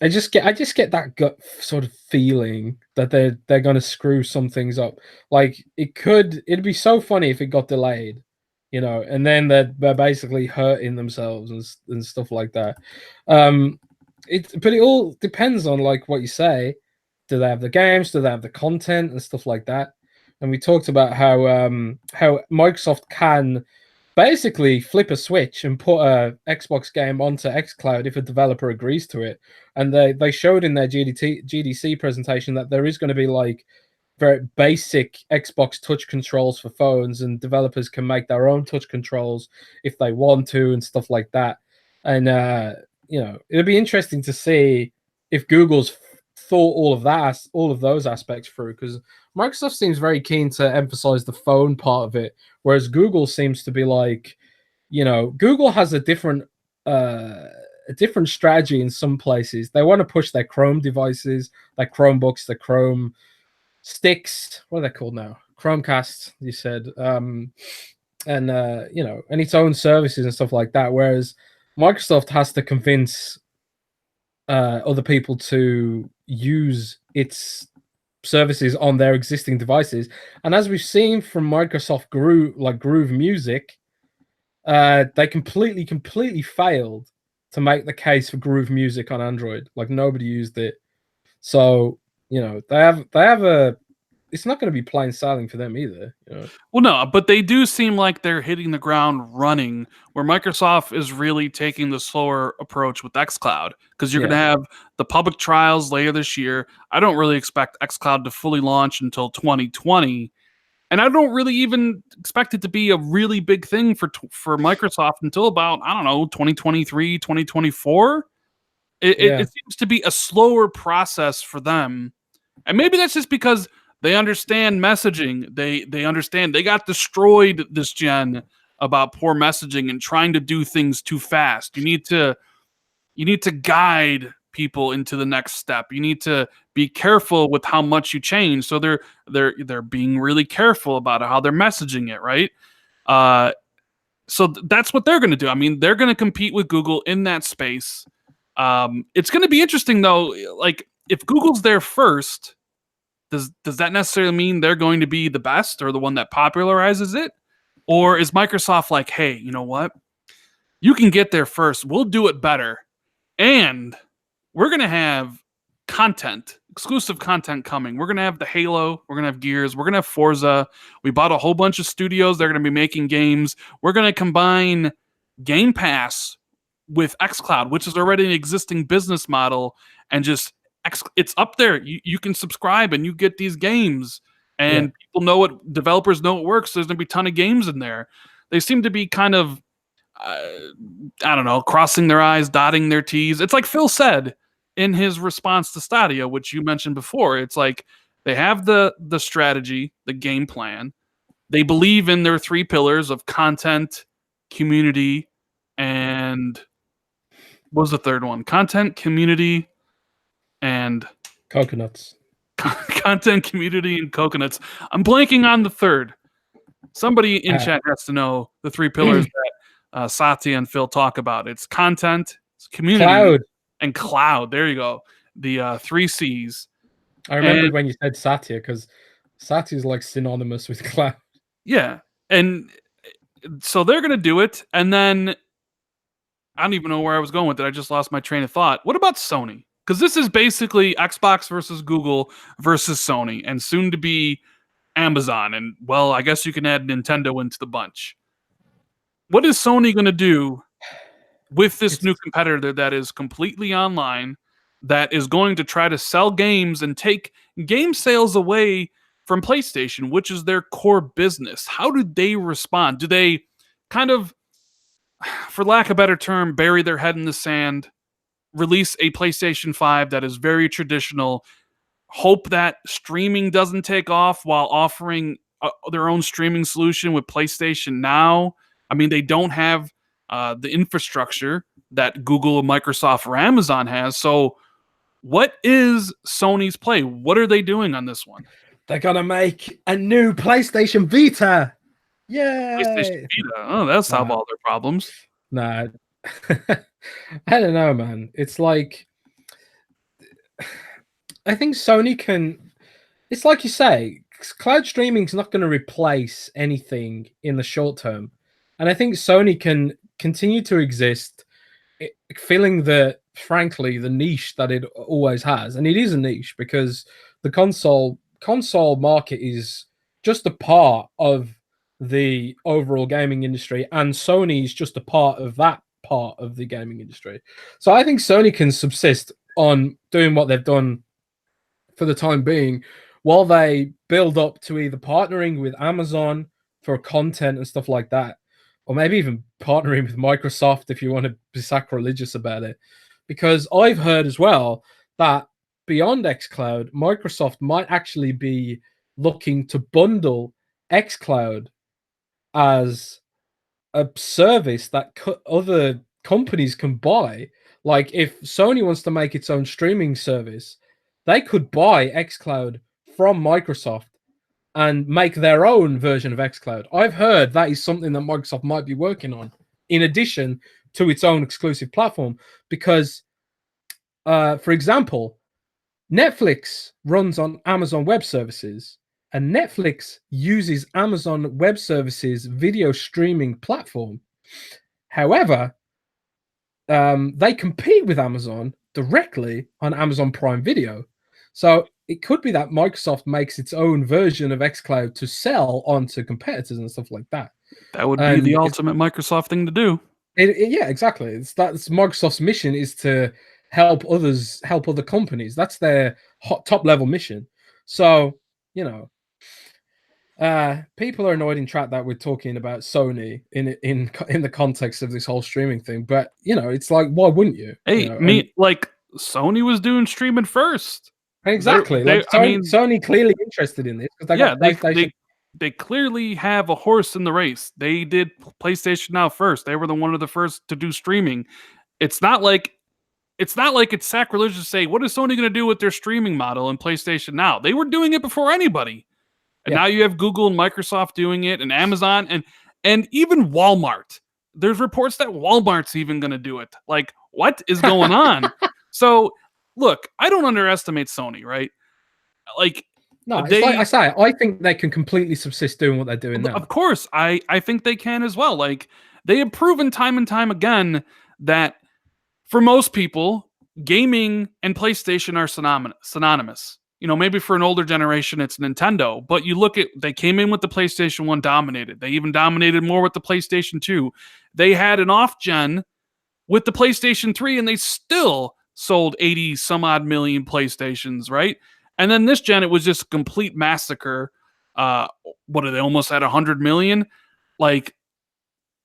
I just get that gut sort of feeling that they're gonna screw some things up. Like it'd be so funny if it got delayed, and then they're basically hurting themselves and stuff like that. But it all depends on like what you say. Do they have the games? Do they have the content and stuff like that? And we talked about how Microsoft can basically flip a switch and put a Xbox game onto Xcloud if a developer agrees to it. And they showed in their GDC presentation that there is going to be like very basic Xbox touch controls for phones, and developers can make their own touch controls if they want to and stuff like that. And it'll be interesting to see if Google's thought all of those aspects through, because Microsoft seems very keen to emphasize the phone part of it, whereas Google seems to be like, Google has a different strategy in some places. They want to push their Chrome devices, their Chromebooks, their Chrome sticks. What are they called now? Chromecast, you said, and its own services and stuff like that. Whereas Microsoft has to convince other people to use its services on their existing devices. And as we've seen from Microsoft Groove Music, they completely failed to make the case for Groove Music on Android. Like nobody used it. So, they have a, it's not going to be plain sailing for them either. Well, no, but they do seem like they're hitting the ground running, where Microsoft is really taking the slower approach with Xcloud, because you're going to have the public trials later this year. I don't really expect Xcloud to fully launch until 2020, and I don't really even expect it to be a really big thing for Microsoft until about, I don't know, 2023, 2024. It seems to be a slower process for them, and maybe that's just because they understand messaging. They understand they got destroyed this gen about poor messaging and trying to do things too fast. You need to guide people into the next step. You need to be careful with how much you change. So they're being really careful about how they're messaging it, right? So that's what they're going to do. I mean, they're going to compete with Google in that space. It's going to be interesting though. Like if Google's there first, does that necessarily mean they're going to be the best or the one that popularizes it? Or is Microsoft like, hey, you know what? You can get there first. We'll do it better. And we're going to have exclusive content coming. We're going to have the Halo. We're going to have Gears. We're going to have Forza. We bought a whole bunch of studios. They're going to be making games. We're going to combine Game Pass with Xcloud, which is already an existing business model, and just it's up there. You can subscribe and you get these games, and people know it. Developers know it works. So there's gonna be a ton of games in there. They seem to be kind of, I don't know, crossing their I's, dotting their T's. It's like Phil said. in his response to Stadia, which you mentioned before. It's like they have the strategy, the game plan. They believe in their three pillars of content, community, and what was the third one? Content, community, and Coconuts. content, community, and coconuts. I'm blanking on the third. Somebody in chat has to know the three pillars that Satya and Phil talk about. It's content, it's community, Cloud. and cloud. There you go. The three C's. I remembered when you said Satya, because Satya is like synonymous with cloud. Yeah. And so they're going to do it. And then I don't even know where I was going with it. I just lost my train of thought. What about Sony? Because this is basically Xbox versus Google versus Sony, and soon to be Amazon. And, well, I guess you can add Nintendo into the bunch. What is Sony going to do with this new competitor that is completely online, that is going to try to sell games and take game sales away from PlayStation, which is their core business? How do they respond? Do they kind of, for lack of a better term, bury their head in the sand, release a PlayStation 5 that is very traditional, hope that streaming doesn't take off while offering their own streaming solution with PlayStation Now? I mean, they don't have the infrastructure that Google, Microsoft, or Amazon has. So what is Sony's play? What are they doing on this one? They're going to make a new PlayStation Vita. Yay! PlayStation Vita. Oh, that'll solve all their problems. Nah. I don't know, man. It's like, I think Sony can, it's like you say, cloud streaming is not going to replace anything in the short term. And I think Sony can continue to exist, filling frankly, the niche that it always has. And it is a niche because the console market is just a part of the overall gaming industry, and Sony is just a part of that part of the gaming industry. So I think Sony can subsist on doing what they've done for the time being, while they build up to either partnering with Amazon for content and stuff like that, or maybe even partnering with Microsoft if you want to be sacrilegious about it. Because I've heard as well that beyond Xcloud, Microsoft might actually be looking to bundle Xcloud as a service that other companies can buy. Like if Sony wants to make its own streaming service, they could buy Xcloud from Microsoft and make their own version of Xcloud. I've heard that is something that Microsoft might be working on, in addition to its own exclusive platform. Because, for example, Netflix runs on Amazon Web Services, and Netflix uses Amazon Web Services video streaming platform. However, they compete with Amazon directly on Amazon Prime Video. So it could be that Microsoft makes its own version of Xcloud to sell onto competitors and stuff like that. That would be the ultimate Microsoft thing to do. Yeah, exactly. That's Microsoft's mission, is to help other companies. That's their top level mission. So, you know, people are annoyed in chat that we're talking about Sony in the context of this whole streaming thing. But, you know, it's like, why wouldn't you? Hey, like Sony was doing streaming first. Exactly. Sony clearly interested in this because they clearly have a horse in the race. They did PlayStation Now first. They were one of the first to do streaming. It's not like it's sacrilegious to say, what is Sony going to do with their streaming model in PlayStation Now? They were doing it before anybody. And now you have Google and Microsoft doing it, and Amazon, and even Walmart. There's reports that Walmart's even going to do it. Like, what is going on? So, look, I don't underestimate Sony, right? Like, no, like I say, I think they can completely subsist doing what they're doing now. Of course, I think they can as well. Like, they have proven time and time again that for most people, gaming and PlayStation are synonymous. You know, maybe for an older generation, it's Nintendo. But you look at, they came in with the PlayStation 1, dominated. They even dominated more with the PlayStation 2. They had an off-gen with the PlayStation 3, and they still sold 80 some odd million PlayStations, right? And then this gen, it was just a complete massacre. What are they, almost at 100 million? Like,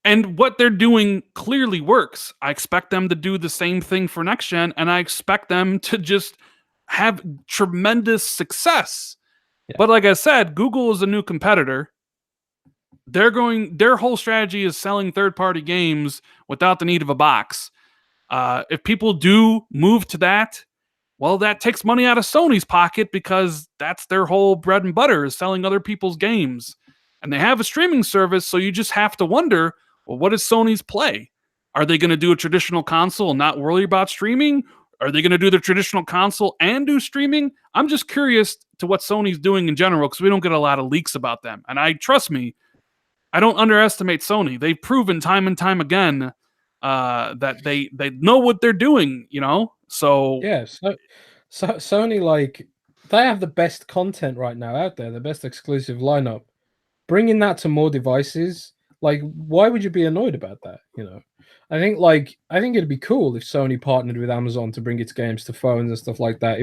And what they're doing clearly works. I expect them to do the same thing for next gen, and I expect them to just have tremendous success. Yeah. But like I said, Google is a new competitor. Their whole strategy is selling third-party games without the need of a box. If people do move to that, well, that takes money out of Sony's pocket because that's their whole bread and butter is selling other people's games. And they have a streaming service, so you just have to wonder, well, what is Sony's play? Are they going to do a traditional console and not worry about streaming? Are they going to do the traditional console and do streaming? I'm just curious to what Sony's doing in general because we don't get a lot of leaks about them. And trust me, I don't underestimate Sony. They've proven time and time again that they know what they're doing, you know? So Yeah, so Sony, like, they have the best content right now out there, the best exclusive lineup. Bringing that to more devices, like, why would you be annoyed about that? You know, I think it'd be cool if Sony partnered with Amazon to bring its games to phones and stuff like that.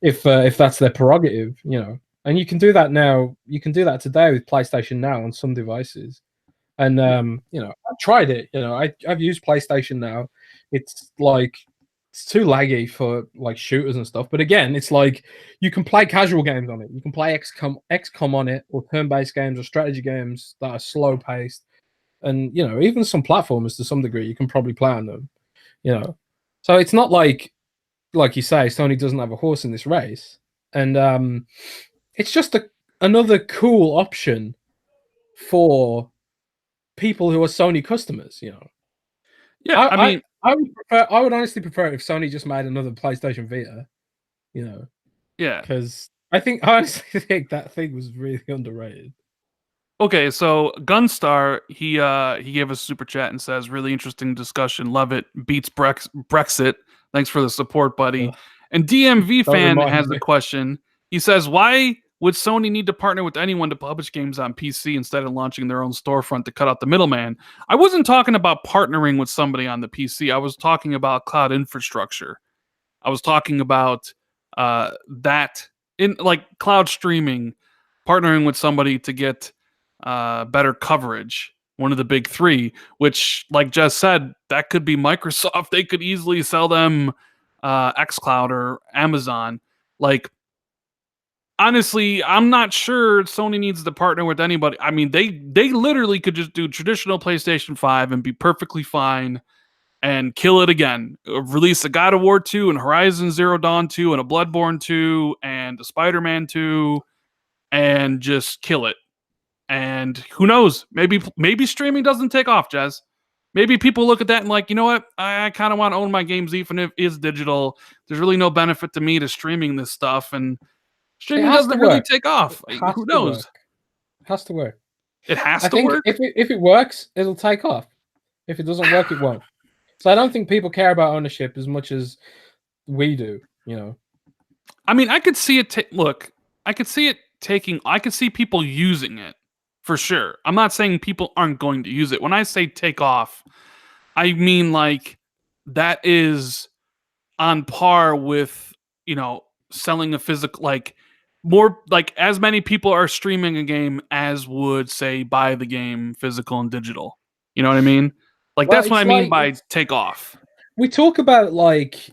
If that's their prerogative, you know, and you can do that now. You can do that today with PlayStation Now on some devices. And you know, I've tried it. You know, I've used PlayStation Now. It's like it's too laggy for like shooters and stuff. But again, it's like you can play casual games on it. You can play XCOM on it, or turn-based games or strategy games that are slow-paced. And you know, even some platformers to some degree, you can probably play on them. You know, so it's not like you say, Sony doesn't have a horse in this race, and it's just another cool option for people who are Sony customers. You know, yeah, I mean, I would honestly prefer it if Sony just made another PlayStation Vita. You know, yeah. because I honestly think that thing was really underrated. Okay, so Gunstar, he gave us a super chat and says, really interesting discussion. Love it. Beats Brexit. Thanks for the support, buddy. Ugh, And DMV don't fan remind has me. a question. He says, why would Sony need to partner with anyone to publish games on PC instead of launching their own storefront to cut out the middleman? I wasn't talking about partnering with somebody on the PC. I was talking about cloud infrastructure. I was talking about that in like cloud streaming, partnering with somebody to get better coverage. One of the big three, which, like Jess said, that could be Microsoft. They could easily sell them Xcloud or Amazon. Like, honestly, I'm not sure Sony needs to partner with anybody. I mean, they literally could just do traditional PlayStation 5 and be perfectly fine and kill it again. Release a God of War 2 and Horizon Zero Dawn 2 and a Bloodborne 2 and a Spider-Man 2 and just kill it. And who knows? Maybe streaming doesn't take off, Jez. Maybe people look at that and like, you know what? I kind of want to own my games even if it is digital. There's really no benefit to me to streaming this stuff, and It streaming has to doesn't really work. take off. It has Who to knows? work. It has to work. It has I to think work. if it works, it'll take off. If it doesn't work, it won't. So I don't think people care about ownership as much as we do. You know. I mean, I could see it. Look, I could see it taking. I could see people using it for sure. I'm not saying people aren't going to use it. When I say take off, I mean like that is on par with, you know, selling a physical, like more like as many people are streaming a game as would say buy the game physical and digital. You know what I mean? Like Well, that's what I it's mean like by take off. we talk about like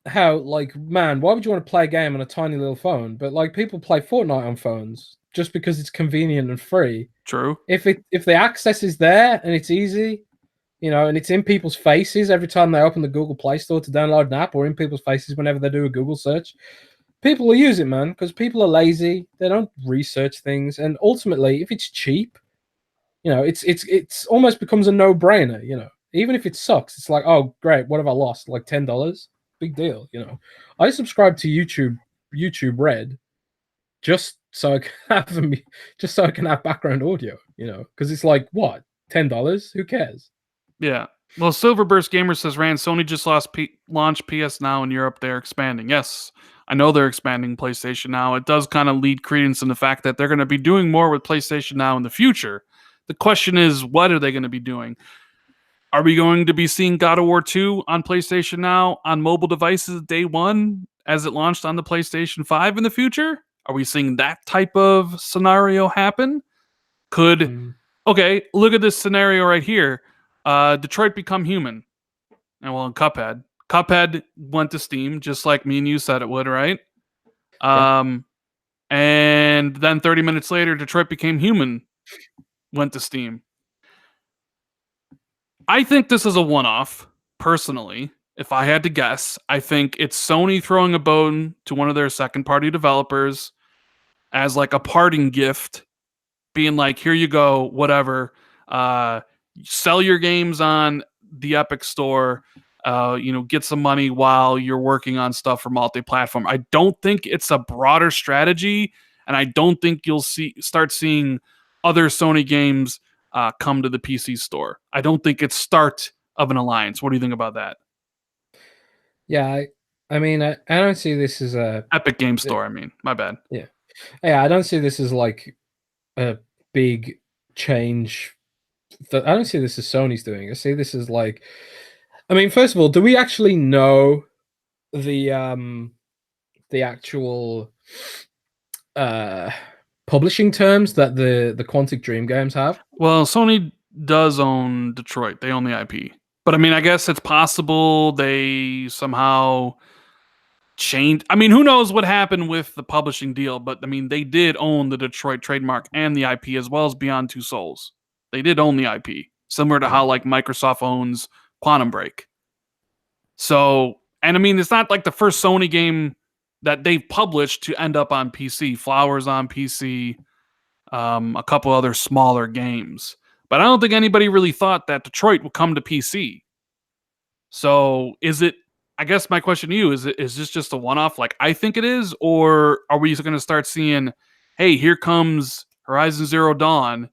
how like man, why would you want to play a game on a tiny little phone? But like people play Fortnite on phones just because it's convenient and free. True. If the access is there and it's easy, you know, and it's in people's faces every time they open the Google Play Store to download an app, or in people's faces whenever they do a Google search, people will use it, man, because people are lazy. They don't research things, and ultimately, if it's cheap, you know, it's almost becomes a no-brainer. You know, even if it sucks, it's like, oh great, what have I lost? Like $10? Big deal, you know. I subscribe to YouTube Red just so I can just so I can have background audio, you know, because it's like what $10? Who cares? Yeah. Well, Silverburst Gamer says, Rand, Sony just launched PS Now in Europe. They're expanding. Yes, I know they're expanding PlayStation Now. It does kind of lead credence in the fact that they're going to be doing more with PlayStation Now in the future. The question is, what are they going to be doing? Are we going to be seeing God of War 2 on PlayStation Now on mobile devices day one as it launched on the PlayStation 5 in the future? Are we seeing that type of scenario happen? Could Okay, look at this scenario right here. Detroit Become Human. And well, in Cuphead. Cuphead went to Steam, just like me and you said it would, right? Yeah. And then 30 minutes later, Detroit Became Human went to Steam. I think this is a one-off, personally. If I had to guess, I think it's Sony throwing a bone to one of their second-party developers as like a parting gift, being like, "Here you go, whatever. Uh, Sell your games on the Epic Store. Get some money while you're working on stuff for multi-platform." I don't think it's a broader strategy, and I don't think you'll start seeing other Sony games come to the PC store. I don't think it's start of an alliance. What do you think about that? Yeah, I mean, I don't see this as a Epic Game Store. I mean, my bad. yeah, yeah. I don't see this as like a big change. I don't see this as Sony's doing. I see this as like, I mean, first of all, do we actually know the actual publishing terms that the Quantic Dream games have? Well, Sony does own Detroit. They own the IP. But I mean, I guess it's possible they somehow changed. I mean, who knows what happened with the publishing deal? But I mean, they did own the Detroit trademark and the IP as well as Beyond Two Souls. They did own the IP, similar to how like Microsoft owns Quantum Break. So, and I mean, it's not like the first Sony game that they've published to end up on PC. Flowers on PC, a couple other smaller games. But I don't think anybody really thought that Detroit would come to PC. So is it? I guess my question to you is this just a one-off? Like I think it is, or are we going to start seeing, hey, here comes Horizon Zero Dawn?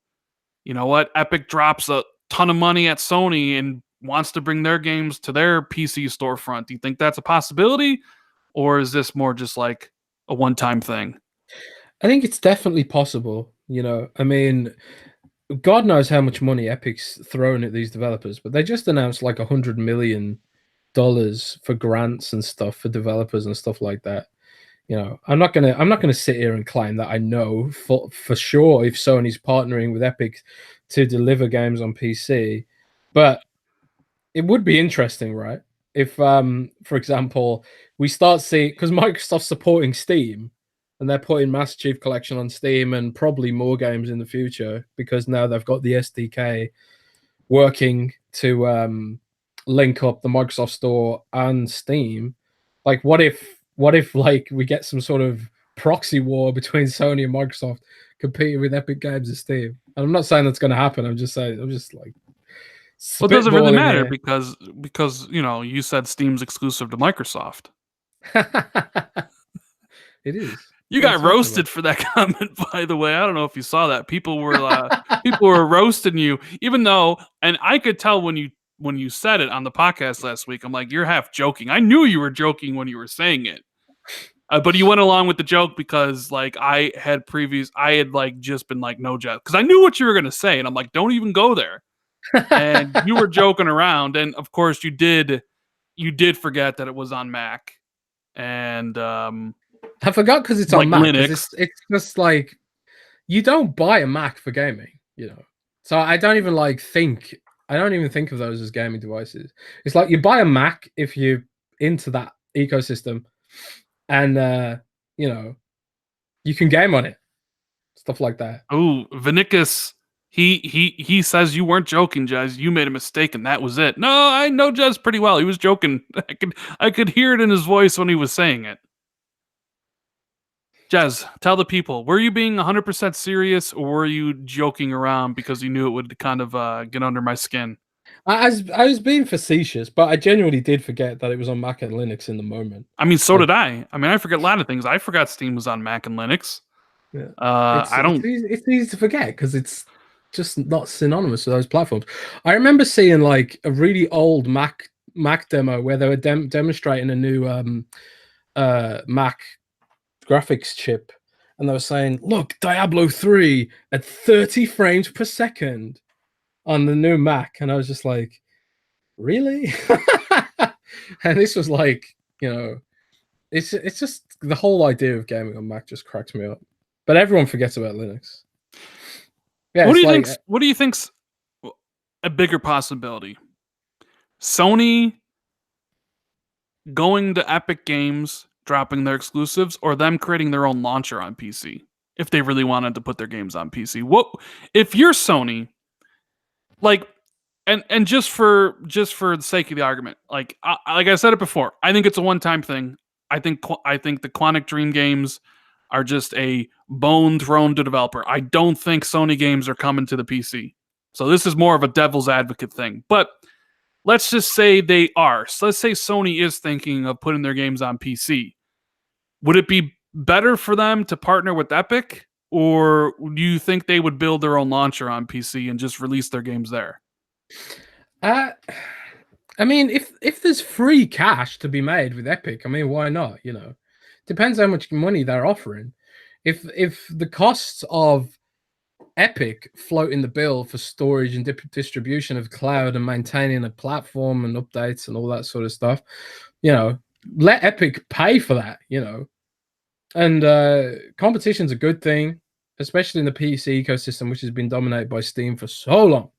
You know what? Epic drops a ton of money at Sony and wants to bring their games to their PC storefront. Do you think that's a possibility, or is this more just like a one-time thing? I think it's definitely possible. I mean, God knows how much money Epic's thrown at these developers, but they just announced like $100 million for grants and stuff for developers and stuff like that. I'm not gonna sit here and claim that I know for sure if Sony's partnering with Epic to deliver games on PC, but it would be interesting, right? If, for example, we start seeing, because Microsoft's supporting Steam, and they're putting Master Chief Collection on Steam and probably more games in the future because now they've got the SDK working to link up the Microsoft Store and Steam. Like, what if like we get some sort of proxy war between Sony and Microsoft competing with Epic Games and Steam? And I'm not saying that's going to happen. I'm just like, well, it doesn't really matter here. because you said Steam's exclusive to Microsoft. It is. You got roasted for that comment, by the way. I don't know if you saw that. People were roasting you, even though, and I could tell when you said it on the podcast last week. I'm like, you're half joking. I knew you were joking when you were saying it, but you went along with the joke because like I had like just been like no joke because I knew what you were gonna say, and I'm like, don't even go there. And you were joking around, and of course you did forget that it was on Mac, and I forgot because it's like on Mac. Linux. It's just like you don't buy a Mac for gaming, So I don't even think of those as gaming devices. It's like you buy a Mac if you're into that ecosystem, and you can game on it, stuff like that. Oh, Vinicus, he says you weren't joking, Jez. You made a mistake, and that was it. No, I know Jez pretty well. He was joking. I could hear it in his voice when he was saying it. Jez, tell the people, were you being 100% serious, or were you joking around because you knew it would kind of get under my skin? I was being facetious, but I genuinely did forget that it was on Mac and Linux in the moment. I mean, so did I. I mean, I forget a lot of things. I forgot Steam was on Mac and Linux. Yeah. It's easy to forget because it's just not synonymous with those platforms. I remember seeing like a really old Mac demo where they were demonstrating a new Mac graphics chip, and they were saying, look, Diablo 3 at 30 frames per second on the new Mac, and I was just like, really? And this was like, it's just the whole idea of gaming on Mac just cracks me up. But everyone forgets about Linux. Yeah, What do it's you like think's what do you think's a bigger possibility? Sony going to Epic Games, dropping their exclusives, or them creating their own launcher on PC if they really wanted to put their games on PC. What if you're Sony, like, and just for the sake of the argument, like I said it before, I think it's a one-time thing. I think the Quantic Dream games are just a bone thrown to developer. I don't think Sony games are coming to the PC. So this is more of a devil's advocate thing. But let's just say they are. So let's say Sony is thinking of putting their games on PC. Would it be better for them to partner with Epic, or do you think they would build their own launcher on PC and just release their games there? uh, I mean, if there's free cash to be made with Epic, I mean, why not? Depends how much money they're offering. If the costs of Epic floating the bill for storage and distribution of cloud and maintaining a platform and updates and all that sort of stuff, let Epic pay for that. And competition's a good thing, especially in the PC ecosystem, which has been dominated by Steam for so long.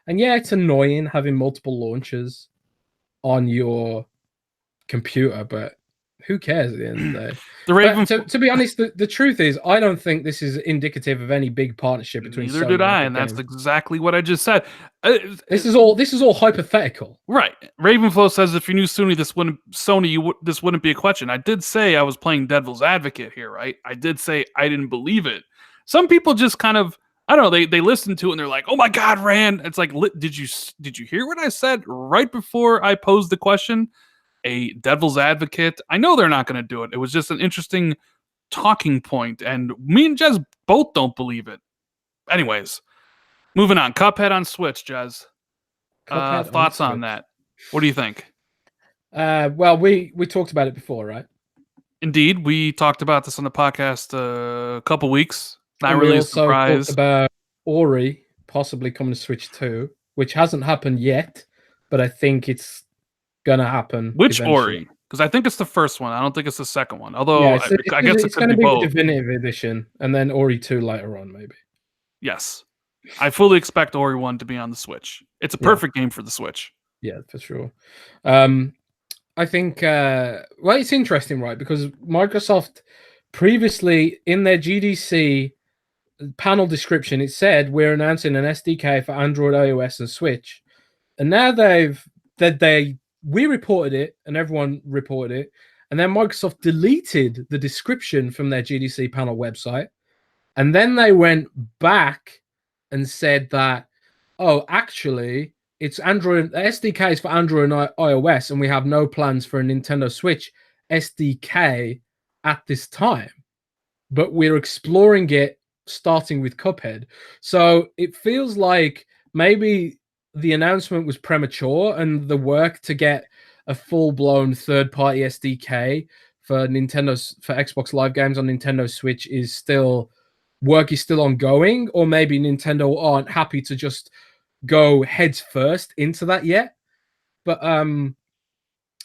And yeah, it's annoying having multiple launchers on your computer, but who cares at the end of the day? The Raven. But to be honest, the truth is, I don't think this is indicative of any big partnership between Neither Sony did and I, Epic and that's Games. exactly what I just said. This is all hypothetical. Right. Ravenflow says if you knew Sony, this wouldn't be a question. I did say I was playing devil's advocate here, right? I did say I didn't believe it. Some people just kind of, I don't know, they listen to it and they're like, "Oh my God, Rand!" It's like, did you hear what I said right before I posed the question? A devil's advocate. I know they're not going to do it. It was just an interesting talking point, and me and Jez both don't believe it. Anyways, moving on. Cuphead on Switch, Jez. Cuphead Thoughts on on that? What do you think? Well, we talked about it before, right? Indeed, we talked about this on the podcast a couple weeks. Not And really we a also talked surprise. about Ori possibly coming to Switch 2, which hasn't happened yet, but I think it's gonna happen. Which eventually. Ori? Because I think it's the first one. I don't think it's the second one. Although Yeah, I guess it it's could going be to be the both. definitive edition, and then Ori 2 later on, maybe. Yes, I fully expect Ori 1 to be on the Switch. It's a perfect game for the Switch. Yeah, for sure. I think well, it's interesting, right? Because Microsoft previously in their GDC panel description, it said we're announcing an SDK for Android, iOS, and Switch, and now we reported it, and everyone reported it, and then Microsoft deleted the description from their GDC panel website, and then they went back and said that, oh, actually, it's Android SDKs for Android and iOS, and we have no plans for a Nintendo Switch SDK at this time, but we're exploring it starting with Cuphead. So it feels like maybe the announcement was premature, and the work to get a full-blown third-party SDK for Xbox Live games on Nintendo Switch is still ongoing, or maybe Nintendo aren't happy to just go heads first into that yet. But I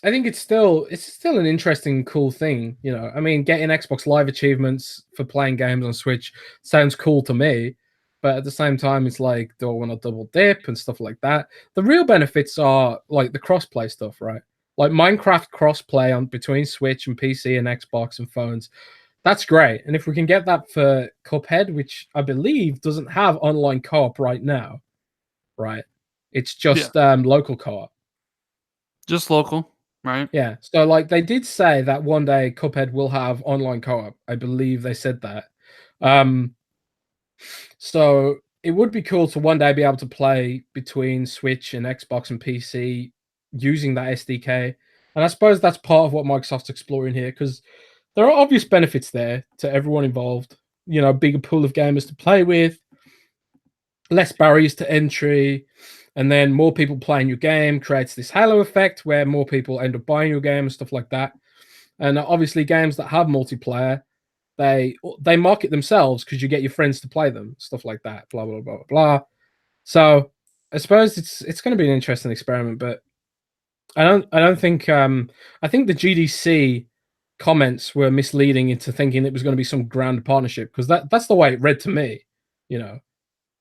think it's still an interesting, cool thing. I mean, getting Xbox Live achievements for playing games on Switch sounds cool to me, but at the same time, it's like, do I want to double dip and stuff like that? The real benefits are like the crossplay stuff, right? Like Minecraft crossplay on between Switch and PC and Xbox and phones. That's great. And if we can get that for Cuphead, which I believe doesn't have online co-op right now, right? It's just local co-op. Just local, right? Yeah. So like they did say that one day Cuphead will have online co-op. I believe they said that. So it would be cool to one day be able to play between Switch and Xbox and PC using that SDK. And I suppose that's part of what Microsoft's exploring here, because there are obvious benefits there to everyone involved. Bigger pool of gamers to play with, less barriers to entry, and then more people playing your game creates this halo effect where more people end up buying your game and stuff like that. And obviously games that have multiplayer, they market themselves because you get your friends to play them, stuff like that, blah, blah, blah, blah. So I suppose it's going to be an interesting experiment, but I don't think I think the GDC comments were misleading into thinking it was going to be some grand partnership, because that's the way it read to me. you know.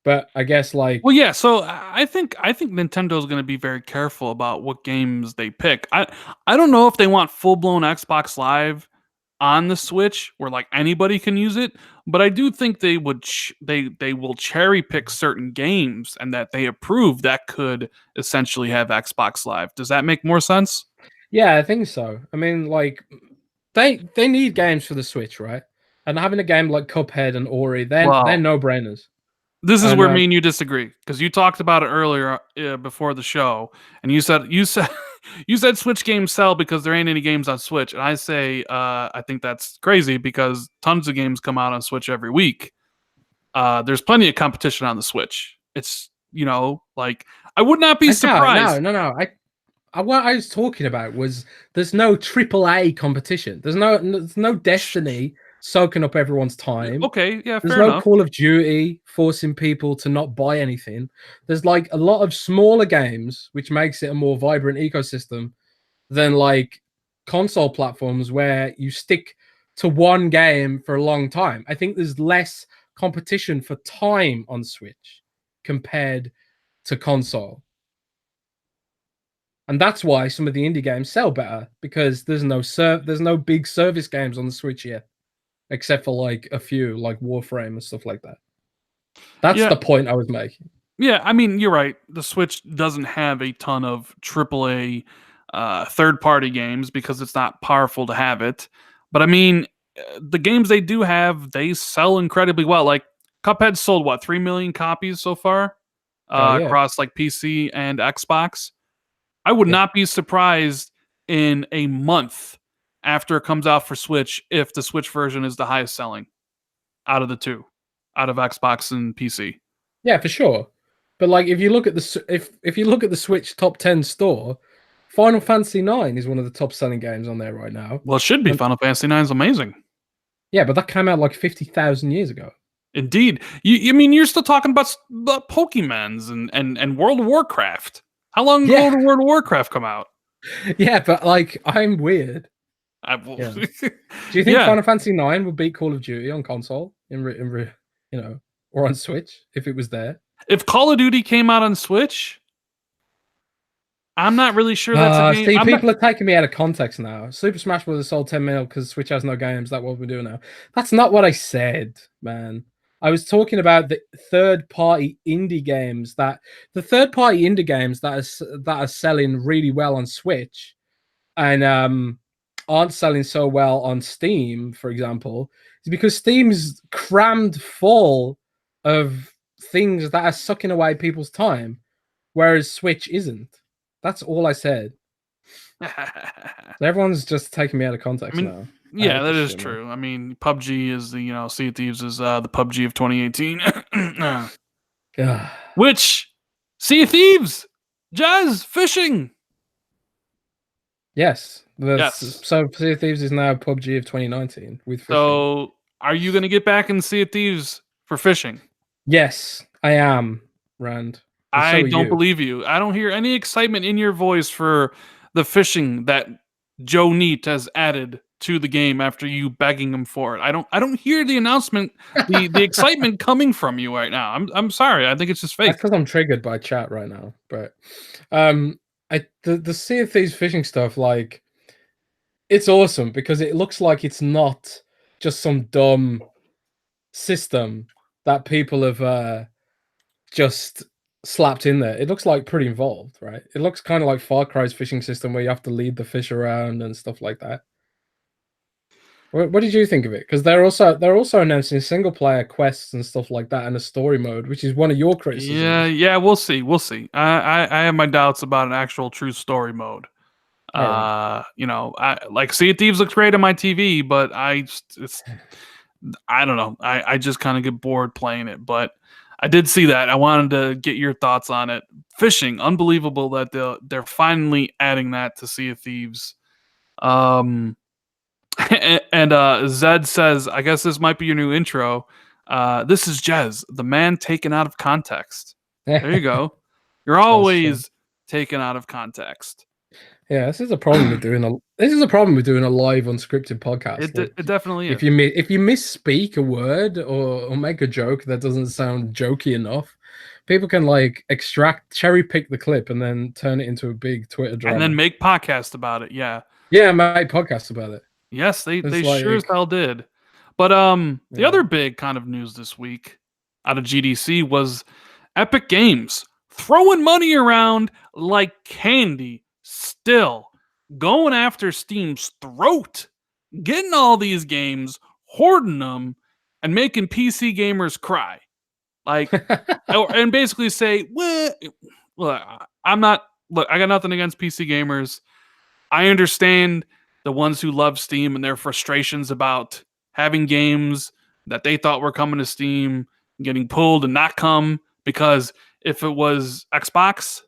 But I guess Well, like yeah. So I think Nintendo's going to be very careful about what games they pick. I don't know if they want full blown Xbox Live on the Switch where like anybody can use it, but I do think they would they will cherry pick certain games and that they approve that could essentially have Xbox Live. Does that make more sense? yeah, I think so. I mean, like they need games for the Switch, right? And having a game like Cuphead and Ori, they're Well, no brainers. this is And where me and you disagree because you talked about it earlier before the show, and you said you said Switch games sell because there ain't any games on Switch, and I say I think that's crazy because tons of games come out on Switch every week. There's plenty of competition on the Switch. It's like I would not be surprised. no. What I was talking about was there's no AAA competition. There's no Destiny soaking up everyone's time. Okay, yeah, There's fair no enough. Call of Duty forcing people to not buy anything. There's like a lot of smaller games, which makes it a more vibrant ecosystem than like console platforms where you stick to one game for a long time. I think there's less competition for time on Switch compared to console. And that's why some of the indie games sell better because there's no big service games on the Switch yet, except for like a few like Warframe and stuff like that. That's Yeah, the point I was making. yeah. I mean, you're right. The Switch doesn't have a ton of AAA third-party games because it's not powerful to have it. But I mean, the games they do have, they sell incredibly well. Like Cuphead sold what 3 million copies so far Oh yeah, across like PC and Xbox. I would yeah, not be surprised in a month after it comes out for Switch if the Switch version is the highest selling out of the two, out of Xbox and PC. yeah, for sure. But like, if you look at if you look at the Switch top 10 store, Final Fantasy 9 is one of the top selling games on there right now. Well, it should be. And Final Fantasy IX is amazing. yeah, but that came out like 50,000 years ago. Indeed. I mean, you're still talking about Pokemons and World of Warcraft. How long ago Yeah, did World of Warcraft come out? yeah, but like, I'm weird. I, Yeah. Do you think yeah. Final Fantasy 9 would beat Call of Duty on console or on Switch if it was there? If Call of Duty came out on Switch, I'm not really sure that's a game. See, I'm not. people are taking me out of context now. Super Smash Bros. Sold 10 mil because Switch has no games. That's what we're doing now. That's not what I said, man. I was talking about the third-party indie games that are selling really well on Switch and aren't selling so well on Steam, for example, is because Steam's crammed full of things that are sucking away people's time, whereas Switch isn't. That's all I said. Everyone's just taking me out of I context mean, now. I yeah, hate that this is shit, man. true. I mean, PUBG is the Sea of Thieves is the PUBG of 2018. Ugh. Which Sea of Thieves, jazz, fishing. Yes, Yes. so Sea of Thieves is now PUBG of 2019 with fishing. So, are you going to get back in Sea of Thieves for fishing? Yes, I am, Rand, and I so are don't you. believe you. I don't hear any excitement in your voice for the fishing that Joe Neat has added to the game after you begging him for it. I don't hear the announcement, the excitement coming from you right now. I'm sorry. I think it's just That's fake. because I'm triggered by chat right now. But the Sea of Thieves fishing stuff, like, it's awesome because it looks like it's not just some dumb system that people have just slapped in there. It looks like pretty involved, right? It looks kind of like Far Cry's fishing system where you have to lead the fish around and stuff like that. What did you think of it? Because they're also announcing single player quests and stuff like that and a story mode, which is one of your Yeah, criticisms. yeah, we'll see. We'll see. I have my doubts about an actual true story mode. All right. I like Sea of Thieves looks great on my TV, but I don't know. I just kind of get bored playing it, but I did see that. I wanted to get your thoughts on it. Fishing, unbelievable that they're finally adding that to Sea of Thieves. Um, and Zed says, I guess this might be your new intro. This is Jez, the man taken out of context. There you go. You're That's true. always taken out of context. Yeah, this is a problem with doing a live unscripted podcast. Like, It definitely is. if you misspeak a word or make a joke that doesn't sound jokey enough, people can like cherry pick the clip and then turn it into a big Twitter And then drama. make podcasts about it. Yeah. Yeah, make podcasts about it. Yes, they It's sure as like, hell did. But the yeah. other big kind of news this week out of GDC was Epic Games throwing money around like candy, still going after Steam's throat, getting all these games, hoarding them, and making PC gamers cry. Like, and basically say, well, look, I'm not. Look, I got nothing against PC gamers. I understand the ones who love Steam and their frustrations about having games that they thought were coming to Steam getting pulled and not come, because if it was Xbox,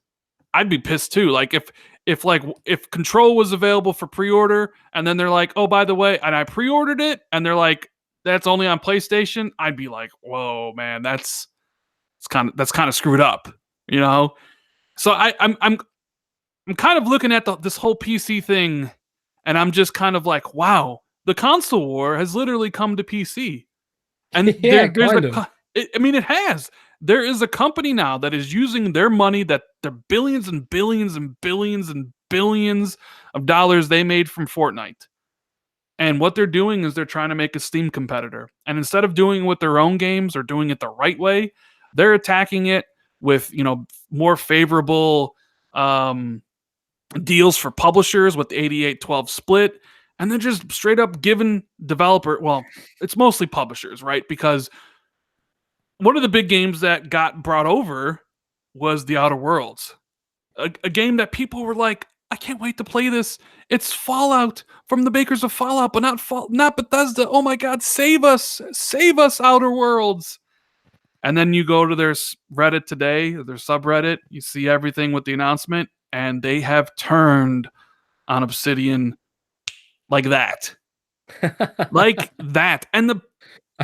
I'd be pissed too. Like if Control was available for pre-order and then they're like, "Oh, by the way, and I pre-ordered it," and they're like, "That's only on PlayStation," I'd be like, "Whoa, man, that's kind of screwed up," you know? So I'm kind of looking at this whole PC thing, and I'm just kind of like, wow, the console war has literally come to PC, and Yeah, there's kind of. I mean, it has. There is a company now that is using their money, that their billions and billions and billions and billions of dollars they made from Fortnite. And what they're doing is they're trying to make a Steam competitor. And instead of doing it with their own games or doing it the right way, they're attacking it with, more favorable deals for publishers with the 88-12 split, and then just straight up giving it's mostly publishers, right? Because one of the big games that got brought over was The Outer Worlds, a game that people were like, I can't wait to play this. It's Fallout from the makers of Fallout, but not Bethesda. Oh my God, save us, Outer Worlds. And then you go to their Reddit today, their subreddit, you see everything with the announcement, and they have turned on Obsidian like that. Like that. And the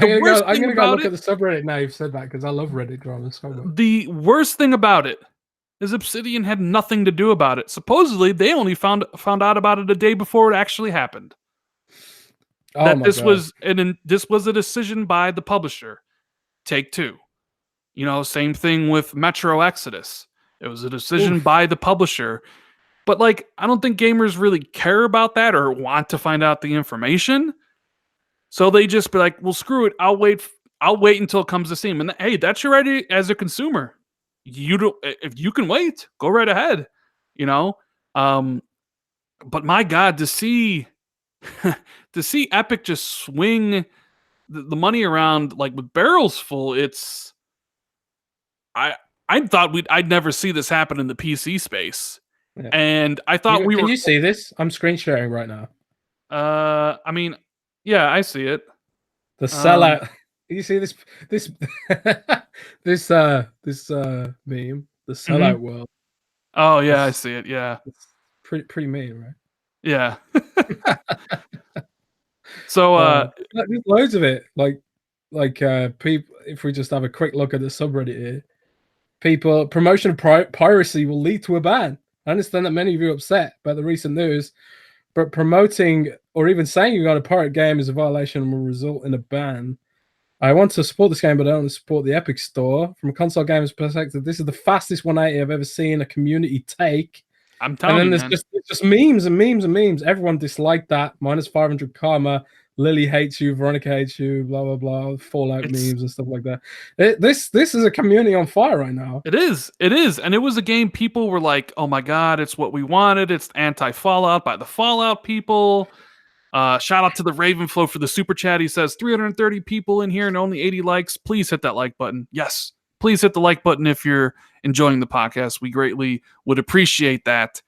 worst I'm thing gonna go about look it, at the subreddit now you've said that, because I love Reddit drama so much. the worst thing about it is Obsidian had nothing to do about it. Supposedly, they only found out about it a day before it actually happened. Oh That my god. this was a decision by the publisher, Take-Two. Same thing with Metro Exodus. It was a decision Oof. by the publisher. But like, I don't think gamers really care about that or want to find out the information. So they just be like, "Well, screw it. I'll wait. Until it comes to Steam." And hey, that's your right as a consumer. You don't. If you can wait, go right ahead. You know. Um, but my God, to see Epic just swing the money around like with barrels full, I I'd never see this happen in the PC space. Yeah. And I thought we Can were. you see this? I'm screen sharing right now. I mean, yeah, I see it. The sellout. You see this this this meme, the sellout Mhm. world. Oh yeah, I It's, see it. Yeah, it's pretty mean, right? yeah. So, There's loads of it. People. If we just have a quick look at the subreddit here, people promotion of piracy will lead to a ban. I understand that many of you are upset about the recent news, but promoting or even saying you got a pirate game is a violation and will result in a ban. I want to support this game, but I don't want to support the Epic Store. From a console gamer's perspective, this is the fastest 180 I've ever seen a community take. I'm And telling then you, there's man. just memes and memes and memes. Everyone disliked that. Minus 500 karma. Lily hates you. Veronica hates you. Blah blah blah. Fallout It's memes and stuff like that. This is a community on fire right now. it is, and it was a game people were like, "Oh my God, it's what we wanted. It's anti Fallout by the Fallout people." Shout out to the Ravenflow for the super chat. He says 330 people in here and only 80 likes. Please hit that like button. Yes, please hit the like button if you're enjoying the podcast. We greatly would appreciate that.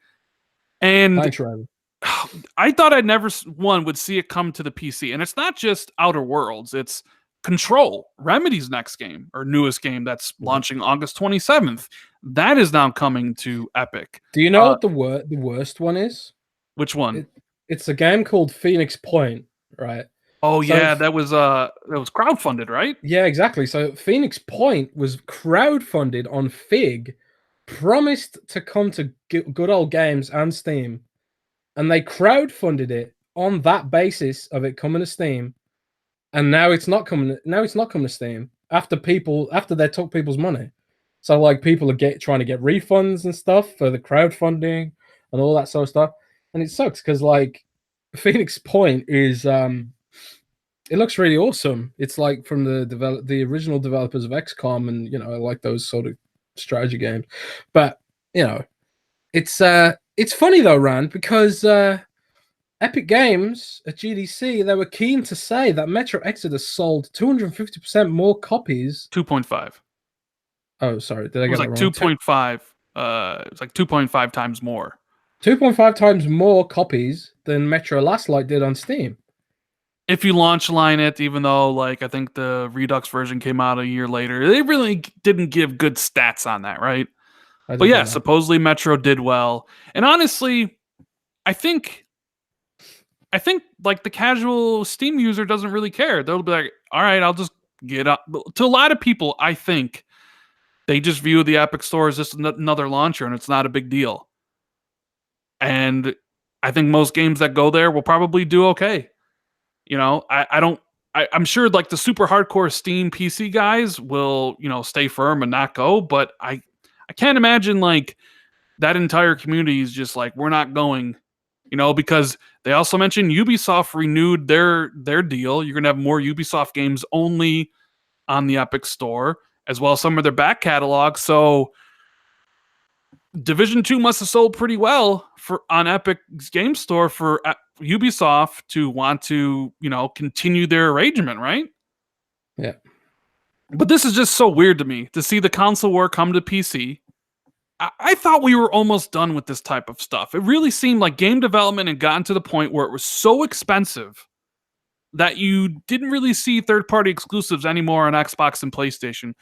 And Thanks, Raven. I thought I'd never would see it come to the PC, and it's not just Outer Worlds. It's Control, Remedy's next game or newest game that's launching August 27th. That is now coming to Epic. Do you know what the worst one is? Which one? It's a game called Phoenix Point, right? Oh So yeah, that was crowdfunded, right? yeah, exactly. So Phoenix Point was crowdfunded on Fig promised to come to good old games and Steam, and they crowdfunded it on that basis of it coming to Steam, and now it's not coming. Now it's not coming to Steam after they took people's money. So like people are trying to get refunds and stuff for the crowdfunding and all that sort of stuff, and it sucks because like Phoenix Point is it looks really awesome. It's like from the original developers of XCOM and like those sort of strategy games. But it's funny though, Rand, because Epic Games at GDC, they were keen to say that Metro Exodus sold 250% more copies. 2.5. Oh, sorry, did I get that wrong? 2.5. It was like 2.5 times more. 2.5 times more copies than Metro Last Light did on Steam. If you launch line it, even though like I think the Redux version came out a year later, they really didn't give good stats on that, right? But yeah, supposedly Metro did well. And honestly, I think like the casual Steam user doesn't really care. They'll be like, all right, I'll just get up. To a lot of people, I think they just view the Epic Store as just another launcher and it's not a big deal. And I think most games that go there will probably do okay. I'm sure like the super hardcore Steam PC guys will, stay firm and not go, but I can't imagine like that entire community is just like, we're not going, because they also mentioned Ubisoft renewed their deal. You're going to have more Ubisoft games only on the Epic Store, as well as some of their back catalog. So Division 2 must have sold pretty well on Epic's game store for Ubisoft to want to, continue their arrangement, right? Yeah. But this is just so weird to me to see the console war come to PC. I thought we were almost done with this type of stuff. It really seemed like game development had gotten to the point where it was so expensive that you didn't really see third-party exclusives anymore on Xbox and PlayStation.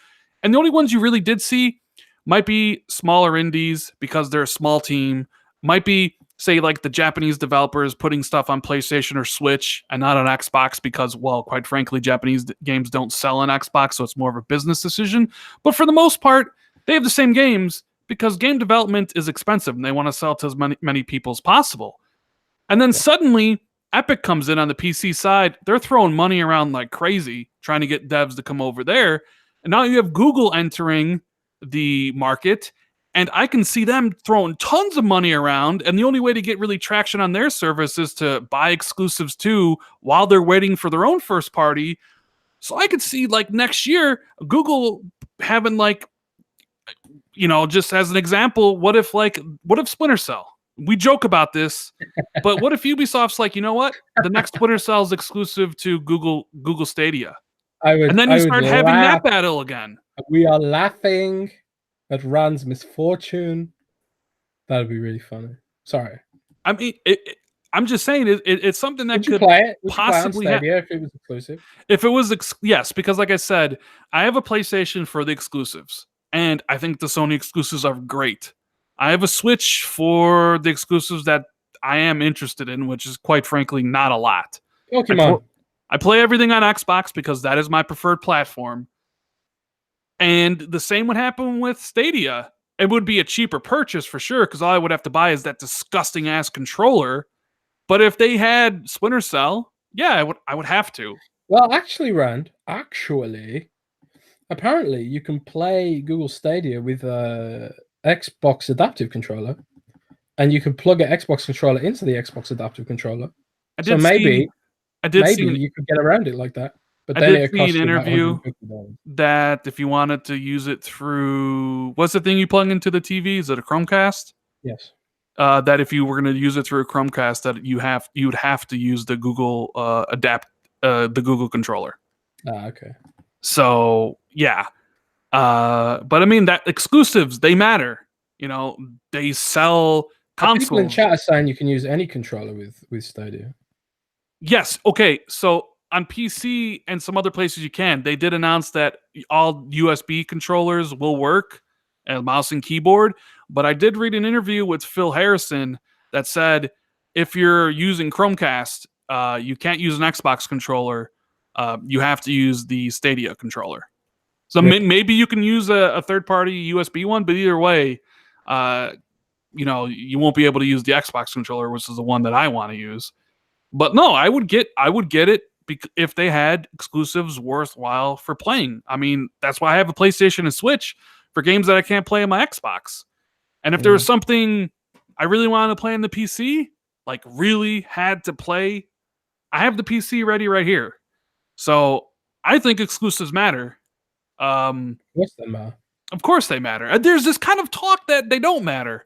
And the only ones you really did see might be smaller indies because they're a small team. Might be, say, like the Japanese developers putting stuff on PlayStation or Switch and not on Xbox because, well, quite frankly, Japanese games don't sell on Xbox, so it's more of a business decision. But for the most part, they have the same games because game development is expensive and they want to sell to as many people as possible. And then suddenly, Epic comes in on the PC side. They're throwing money around like crazy, trying to get devs to come over there. And now you have Google entering the market, and I can see them throwing tons of money around, and the only way to get really traction on their service is to buy exclusives too while they're waiting for their own first party. So I could see like next year Google having like, just as an example, what if Splinter Cell? We joke about this, but what if Ubisoft's like, you know what? The next Splinter Cell is exclusive to Google Stadia. And then you start having that battle again. We are laughing at Rand's misfortune. That'd be really funny. Sorry. I mean, I'm just saying it's something that could possibly happen if it was exclusive. If it was, yes, because like I said, I have a PlayStation for the exclusives, and I think the Sony exclusives are great. I have a Switch for the exclusives that I am interested in, which is quite frankly not a lot. Pokemon. I play everything on Xbox because that is my preferred platform. And the same would happen with Stadia. It would be a cheaper purchase for sure, because all I would have to buy is that disgusting ass controller. But if they had Splinter Cell, yeah, I would have to. Well, actually, Rand, apparently you can play Google Stadia with a Xbox adaptive controller, and you can plug an Xbox controller into the Xbox adaptive controller. So maybe you could get around it like that. But I did see an interview that if you wanted to use it through, what's the thing you plug into the TV? Is it a Chromecast? Yes. That if you were going to use it through a Chromecast, that you'd have to use the Google the Google controller. Okay. So yeah, but I mean that exclusives, they matter. They sell consoles. People in chat are saying you can use any controller with Stadia. Yes. Okay. So on PC and some other places you can. They did announce that all USB controllers will work, and mouse and keyboard. But I did read an interview with Phil Harrison that said if you're using Chromecast, you can't use an Xbox controller. You have to use the Stadia controller. So maybe you can use a third-party USB one, but either way, You won't be able to use the Xbox controller, which is the one that I want to use. But no, I would get it if they had exclusives worthwhile for playing. I mean, that's why I have a PlayStation and Switch for games that I can't play on my Xbox. And if there was something I really wanted to play on the PC, like really had to play, I have the PC ready right here. So I think exclusives matter. What's that matter? Of course they matter. There's this kind of talk that they don't matter.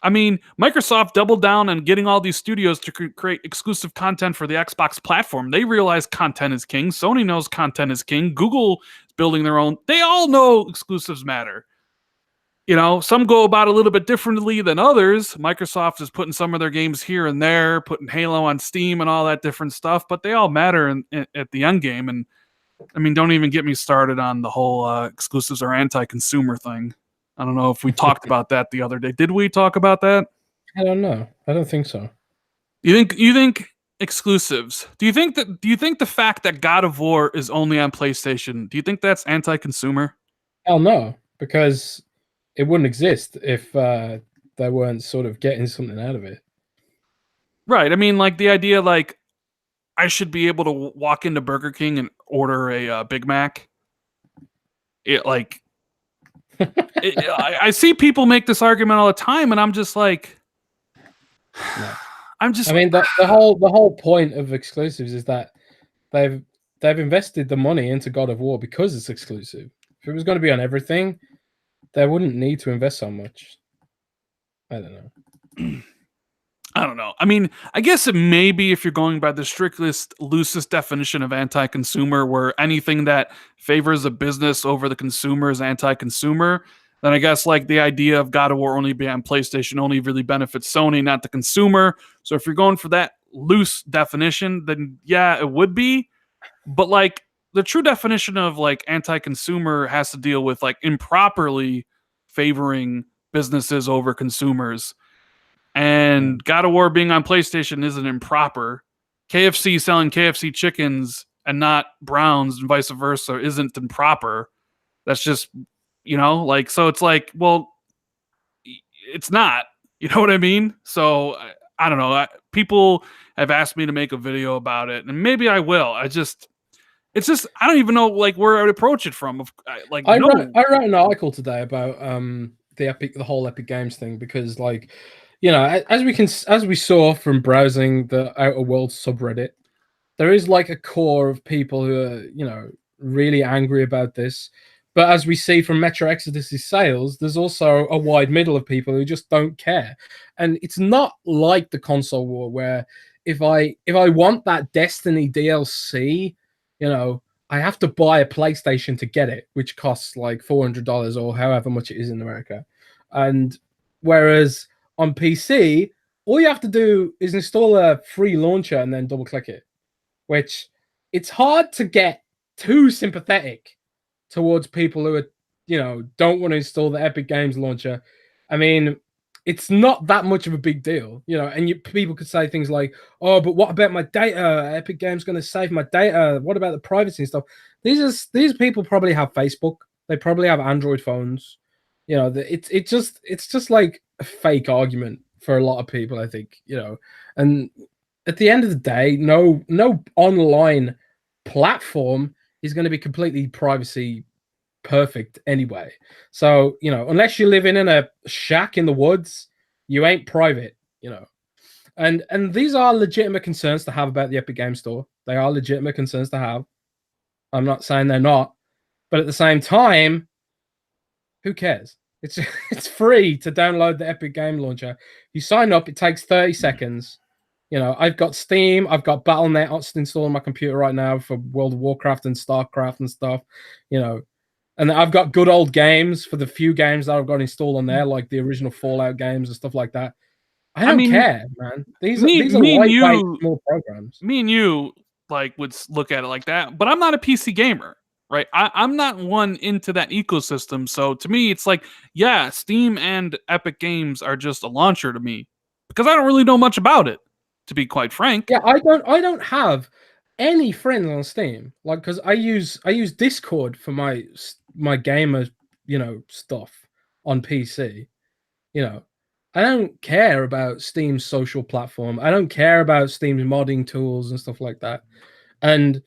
I mean, Microsoft doubled down on getting all these studios to create exclusive content for the Xbox platform. They realize content is king. Sony knows content is king. Google is building their own. They all know exclusives matter. Some go about a little bit differently than others. Microsoft is putting some of their games here and there, putting Halo on Steam and all that different stuff, but they all matter at the end game. And I mean, don't even get me started on the whole exclusives are anti-consumer thing. I don't know if we talked about that the other day. Did we talk about that? I don't know. I don't think so. You think exclusives? Do you think the fact that God of War is only on PlayStation, do you think that's anti-consumer? Hell no, because it wouldn't exist if they weren't sort of getting something out of it. Right. I mean, like the idea, like I should be able to walk into Burger King and order a Big Mac. I see people make this argument all the time, and I'm just like, no. I mean, the whole point of exclusives is that they've invested the money into God of War because it's exclusive. If it was going to be on everything, they wouldn't need to invest so much. I don't know. I don't know. I mean, I guess it may be if you're going by the strictest, loosest definition of anti-consumer, where anything that favors a business over the consumer is anti-consumer. Then I guess like the idea of God of War only being on PlayStation only really benefits Sony, not the consumer. So if you're going for that loose definition, then yeah, it would be. But like the true definition of like anti-consumer has to deal with like improperly favoring businesses over consumers. And God of War being on PlayStation isn't improper. KFC selling KFC chickens and not Browns and vice versa isn't improper. That's just, so it's like, well, it's not. You know what I mean? So I don't know. People have asked me to make a video about it, and maybe I will. I don't even know like where I would approach it from. I wrote an article today about the whole Epic Games thing because like, as we saw from browsing the Outer Worlds subreddit, there is like a core of people who are, really angry about this. But as we see from Metro Exodus's sales, there's also a wide middle of people who just don't care. And it's not like the console war where if I want that Destiny DLC, I have to buy a PlayStation to get it, which costs like $400 or however much it is in America. And whereas on PC, all you have to do is install a free launcher and then double click it, which it's hard to get too sympathetic towards people who are, don't want to install the Epic Games launcher. I mean, it's not that much of a big deal, and people could say things like, oh, but what about my data? Epic Games going to save my data. What about the privacy and stuff? These people probably have Facebook. They probably have Android phones. It's just like a fake argument for a lot of people, I think, and at the end of the day, no online platform is going to be completely privacy perfect anyway. So, unless you're living in a shack in the woods, you ain't private, and these are legitimate concerns to have about the Epic Games Store. They are legitimate concerns to have. I'm not saying they're not, but at the same time, who cares? It's free to download the Epic Game Launcher. You sign up, it takes 30 seconds. I've got Steam, I've got Battle.net installed on my computer right now for World of Warcraft and StarCraft and stuff, and I've got good old games for the few games that I've got installed on there, like the original Fallout games and stuff like that. I don't care, man. These are lightweight, small programs. Me and you like would look at it like that, but I'm not a PC gamer. Right, I'm not one into that ecosystem. So to me, it's like, yeah, Steam and Epic Games are just a launcher to me because I don't really know much about it, to be quite frank. Yeah, I don't have any friends on Steam, like because I use Discord for my gamer stuff on PC. You know, I don't care about Steam's social platform. I don't care about Steam's modding tools and stuff like that. And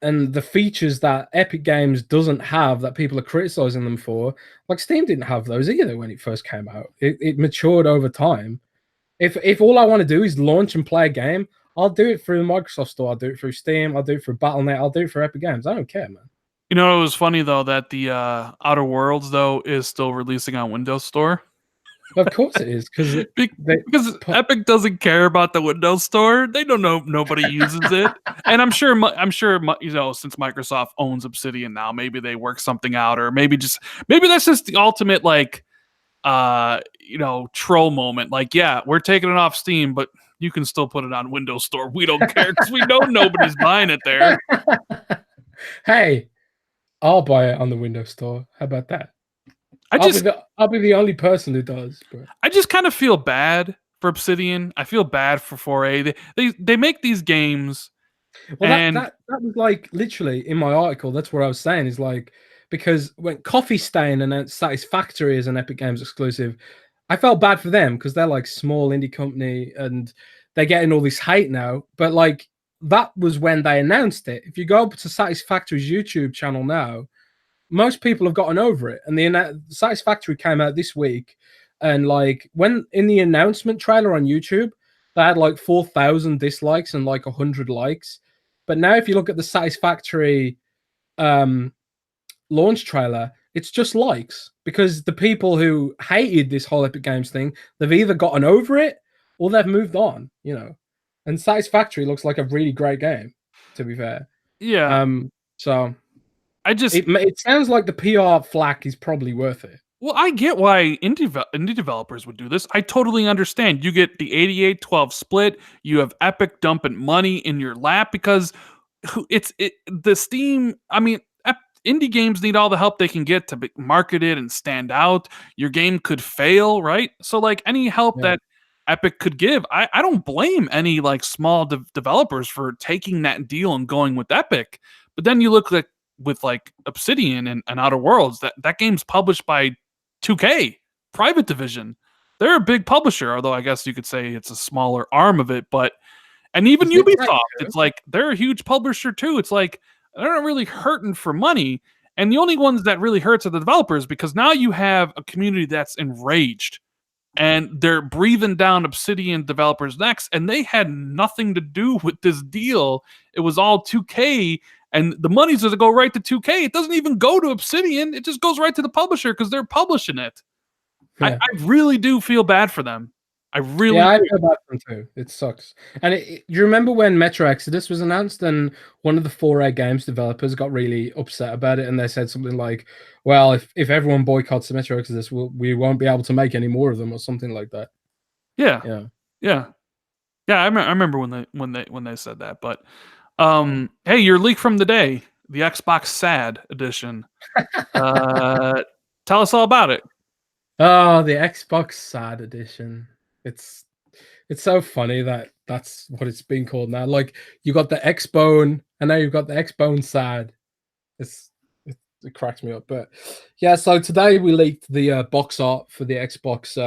the features that Epic Games doesn't have that people are criticizing them for, like Steam didn't have those either when it first came out. It matured over time. If all I want to do is launch and play a game, I'll do it through the Microsoft Store. I'll do it through Steam. I'll do it through Battle.net. I'll do it for Epic Games. I don't care, man. You know, it was funny though that the Outer Worlds though is still releasing on Windows Store. Of course it is, because Because Epic doesn't care about the Windows Store. They don't know, nobody uses it, and I'm sure you know, since Microsoft owns Obsidian now, maybe they work something out, or maybe that's just the ultimate like you know, troll moment. Like, yeah, we're taking it off Steam, but you can still put it on Windows Store. We don't care because we know nobody's buying it there. Hey, I'll buy it on the Windows Store. How about that? I'll be the only person who does. But I just kind of feel bad for Obsidian. I feel bad for 4A. They make these games. Well, and that was like literally in my article. That's what I was saying is like, because when Coffee Stain announced Satisfactory as an Epic Games exclusive, I felt bad for them because they're like small indie company and they're getting all this hate now. But like that was when they announced it. If you go up to Satisfactory's YouTube channel now, most people have gotten over it. And the Satisfactory came out this week, and like when in the announcement trailer on YouTube, they had like 4,000 dislikes and like 100 likes. But now if you look at the Satisfactory launch trailer, it's just likes, because the people who hated this whole Epic Games thing, they've either gotten over it or they've moved on, you know. And Satisfactory looks like a really great game, to be fair. yeah, So it sounds like the PR flack is probably worth it. Well, I get why indie developers would do this. I totally understand. You get the 88-12 split. You have Epic dumping money in your lap because the Steam. I mean, indie games need all the help they can get to be marketed and stand out. Your game could fail, right? So, like any help that Epic could give, I don't blame any like small developers for taking that deal and going with Epic. But then you look with like Obsidian and Outer Worlds, that game's published by 2K, private division. They're a big publisher, although I guess you could say it's a smaller arm of it. But and even Ubisoft, it's like they're a huge publisher too. It's like they're not really hurting for money. And the only ones that really hurts are the developers, because now you have a community that's enraged and they're breathing down Obsidian developers' necks, and they had nothing to do with this deal. It was all 2K, and the money's going to go right to 2K. It doesn't even go to Obsidian. It just goes right to the publisher because they're publishing it. Yeah. I really do feel bad for them. I really I feel bad for them too. It sucks. And you remember when Metro Exodus was announced, and one of the 4A Games developers got really upset about it, and they said something like, well, if everyone boycotts the Metro Exodus, we won't be able to make any more of them, or something like that. Yeah. I remember when they said that. But hey, your leak from the day, the Xbox Sad edition. Tell us all about it. Oh, the Xbox Sad edition. It's so funny that that's what it's been called now. Like, you got the Xbone, and now you've got the Xbone Sad. It cracks me up. But yeah, so today we leaked the box art for the Xbox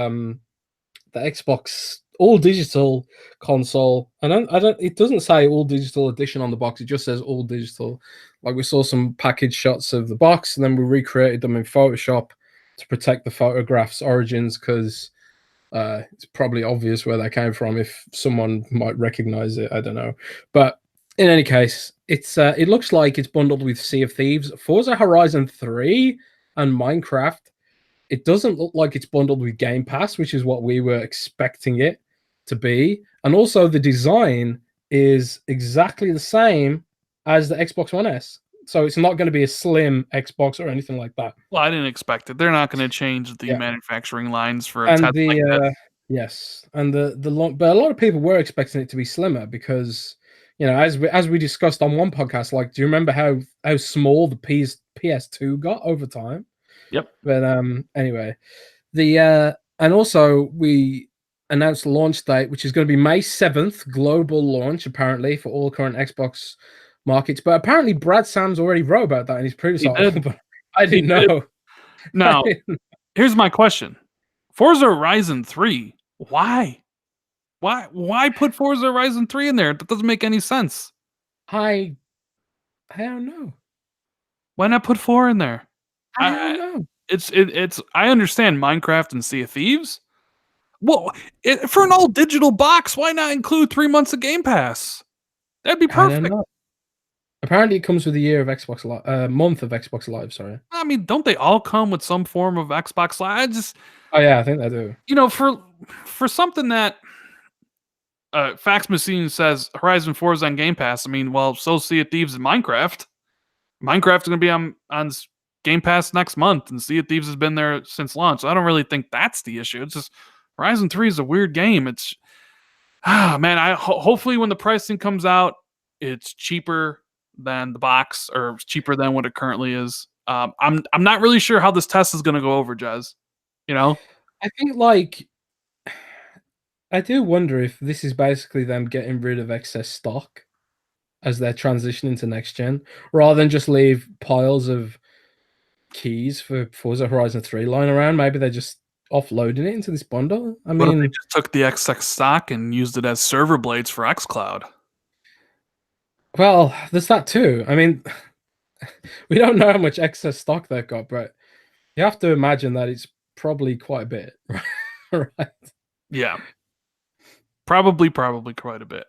all digital console. It doesn't say all digital edition on the box. It just says all digital. Like, we saw some package shots of the box, and then we recreated them in Photoshop to protect the photograph's origins, because it's probably obvious where they came from if someone might recognize it. I don't know. But in any case, it looks like it's bundled with Sea of Thieves, Forza Horizon 3, and Minecraft. It doesn't look like it's bundled with Game Pass, which is what we were expecting it to be. And also the design is exactly the same as the Xbox One S. So it's not going to be a slim Xbox or anything like that. Well, I didn't expect it. They're not going to change the manufacturing lines for a test like this. Yes, and but a lot of people were expecting it to be slimmer because, you know, as we discussed on one podcast, like, do you remember how small the PS2 got over time? Yep. But anyway, and also we announced the launch date, which is going to be May 7th, global launch apparently for all current Xbox markets. But apparently Brad Sams already wrote about that in his previous article, but I didn't know. Now, here's my question. Forza Horizon 3. Why? Why put Forza Horizon 3 in there? That doesn't make any sense. I don't know. Why not put 4 in there? I don't know. It's I understand Minecraft and Sea of Thieves. Well, for an all digital box, why not include 3 months of Game Pass? That'd be I don't perfect. know. Apparently, it comes with a year of Xbox Live, month of Xbox Live. Sorry. I mean, don't they all come with some form of Xbox Live? I just, Oh yeah, I think they do. for something that Fax Machine says Horizon 4 is on Game Pass. I mean, well, so Sea of Thieves and Minecraft. Minecraft's going to be on Game Pass next month, and Sea of Thieves has been there since launch. So I don't really think that's the issue. It's just Horizon 3 is a weird game. It's man, hopefully when the pricing comes out, it's cheaper than the box or cheaper than what it currently is. I'm not really sure how this test is going to go over, Jez. You know, I think like I do wonder if this is basically them getting rid of excess stock as they're transitioning to next gen, rather than just leave piles of keys for Forza Horizon 3 lying around. Maybe they're just offloading it into this bundle. I what if they mean, just took the XX stock and used it as server blades for XCloud? well, there's that too. I mean, we don't know how much excess stock they've got, but you have to imagine that it's probably quite a bit, right? Yeah, probably quite a bit.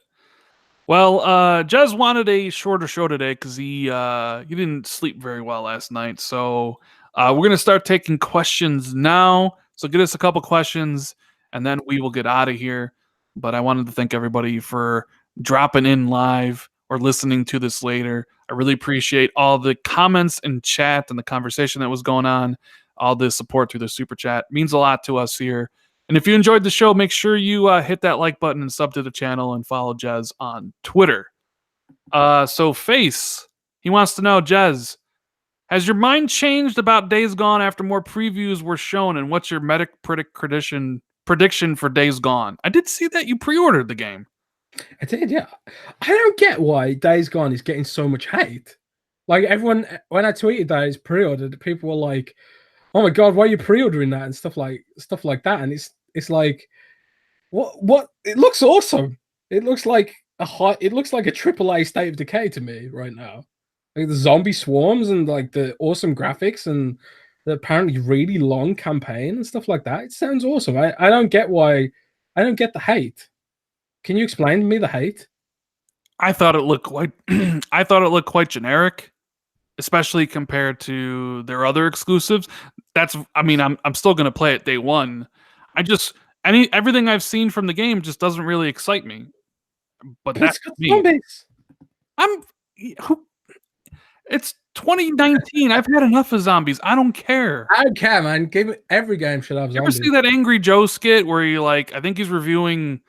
Well, Jez wanted a shorter show today because he didn't sleep very well last night. So we're gonna start taking questions now. So get us a couple questions, and then we will get out of here. But I wanted to thank everybody for dropping in live or listening to this later. I really appreciate all the comments and chat and the conversation that was going on. All the support through the super chat means a lot to us here. And if you enjoyed the show, make sure you hit that like button and sub to the channel and follow Jez on Twitter. So Face, he wants to know, Jez, has your mind changed about Days Gone after more previews were shown? And what's your prediction for Days Gone? I did see that you pre-ordered the game. I did, yeah. I don't get why Days Gone is getting so much hate. Like everyone, when I tweeted that it's pre-ordered, people were like, "Oh my god, why are you pre-ordering that?" and stuff like that. And it's like, what? It looks awesome. It looks like it looks like a AAA State of Decay to me right now. Like the zombie swarms and like the awesome graphics and the apparently really long campaign and stuff like that. It sounds awesome. I don't get why. I don't get the hate. Can you explain to me the hate? I thought it looked quite I thought it looked quite generic, especially compared to their other exclusives. I mean, I'm still gonna play it day one. I just everything I've seen from the game just doesn't really excite me. But But that's it's got me. zombies. I'm who it's 2019. I've had enough of zombies. I don't care. I don't care, man. Every game should have You ever zombies. see that Angry Joe skit where he I think he's reviewing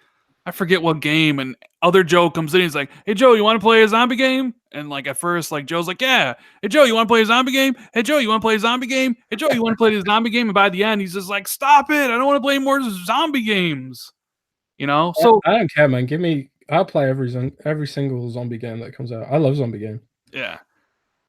I forget what game, and other Joe comes in. He's like, "Hey Joe, you want to play a zombie game?" And at first, Joe's like, "Yeah." "Hey Joe, you want to play a zombie game?" "Hey Joe, you want to play a zombie game?" "Hey Joe, you want to play the zombie game?" And by the end, he's just like, "Stop it! I don't want to play more zombie games." So I don't care, man. I'll play every single zombie game that comes out. I love zombie game. yeah.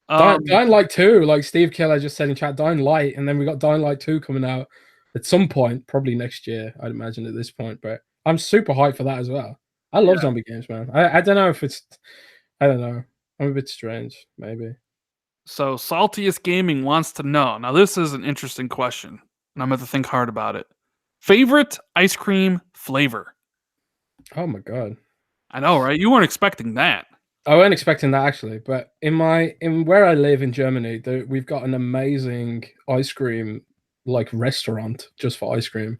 Dying Light 2, like Steve Keller just said in chat, Dying Light, and then we got Dying Light 2 coming out at some point, probably next year, I'd imagine at this point. But I'm super hyped for that as well. I love zombie games, man. I don't know if I don't know. I'm a bit strange, maybe. So Saltiest Gaming wants to know. Now this is an interesting question, and I'm going to think hard about it. Favorite ice cream flavor? Oh my god. I know, right? You weren't expecting that. I wasn't expecting that actually, but in where I live in Germany, we've got an amazing ice cream restaurant just for ice cream,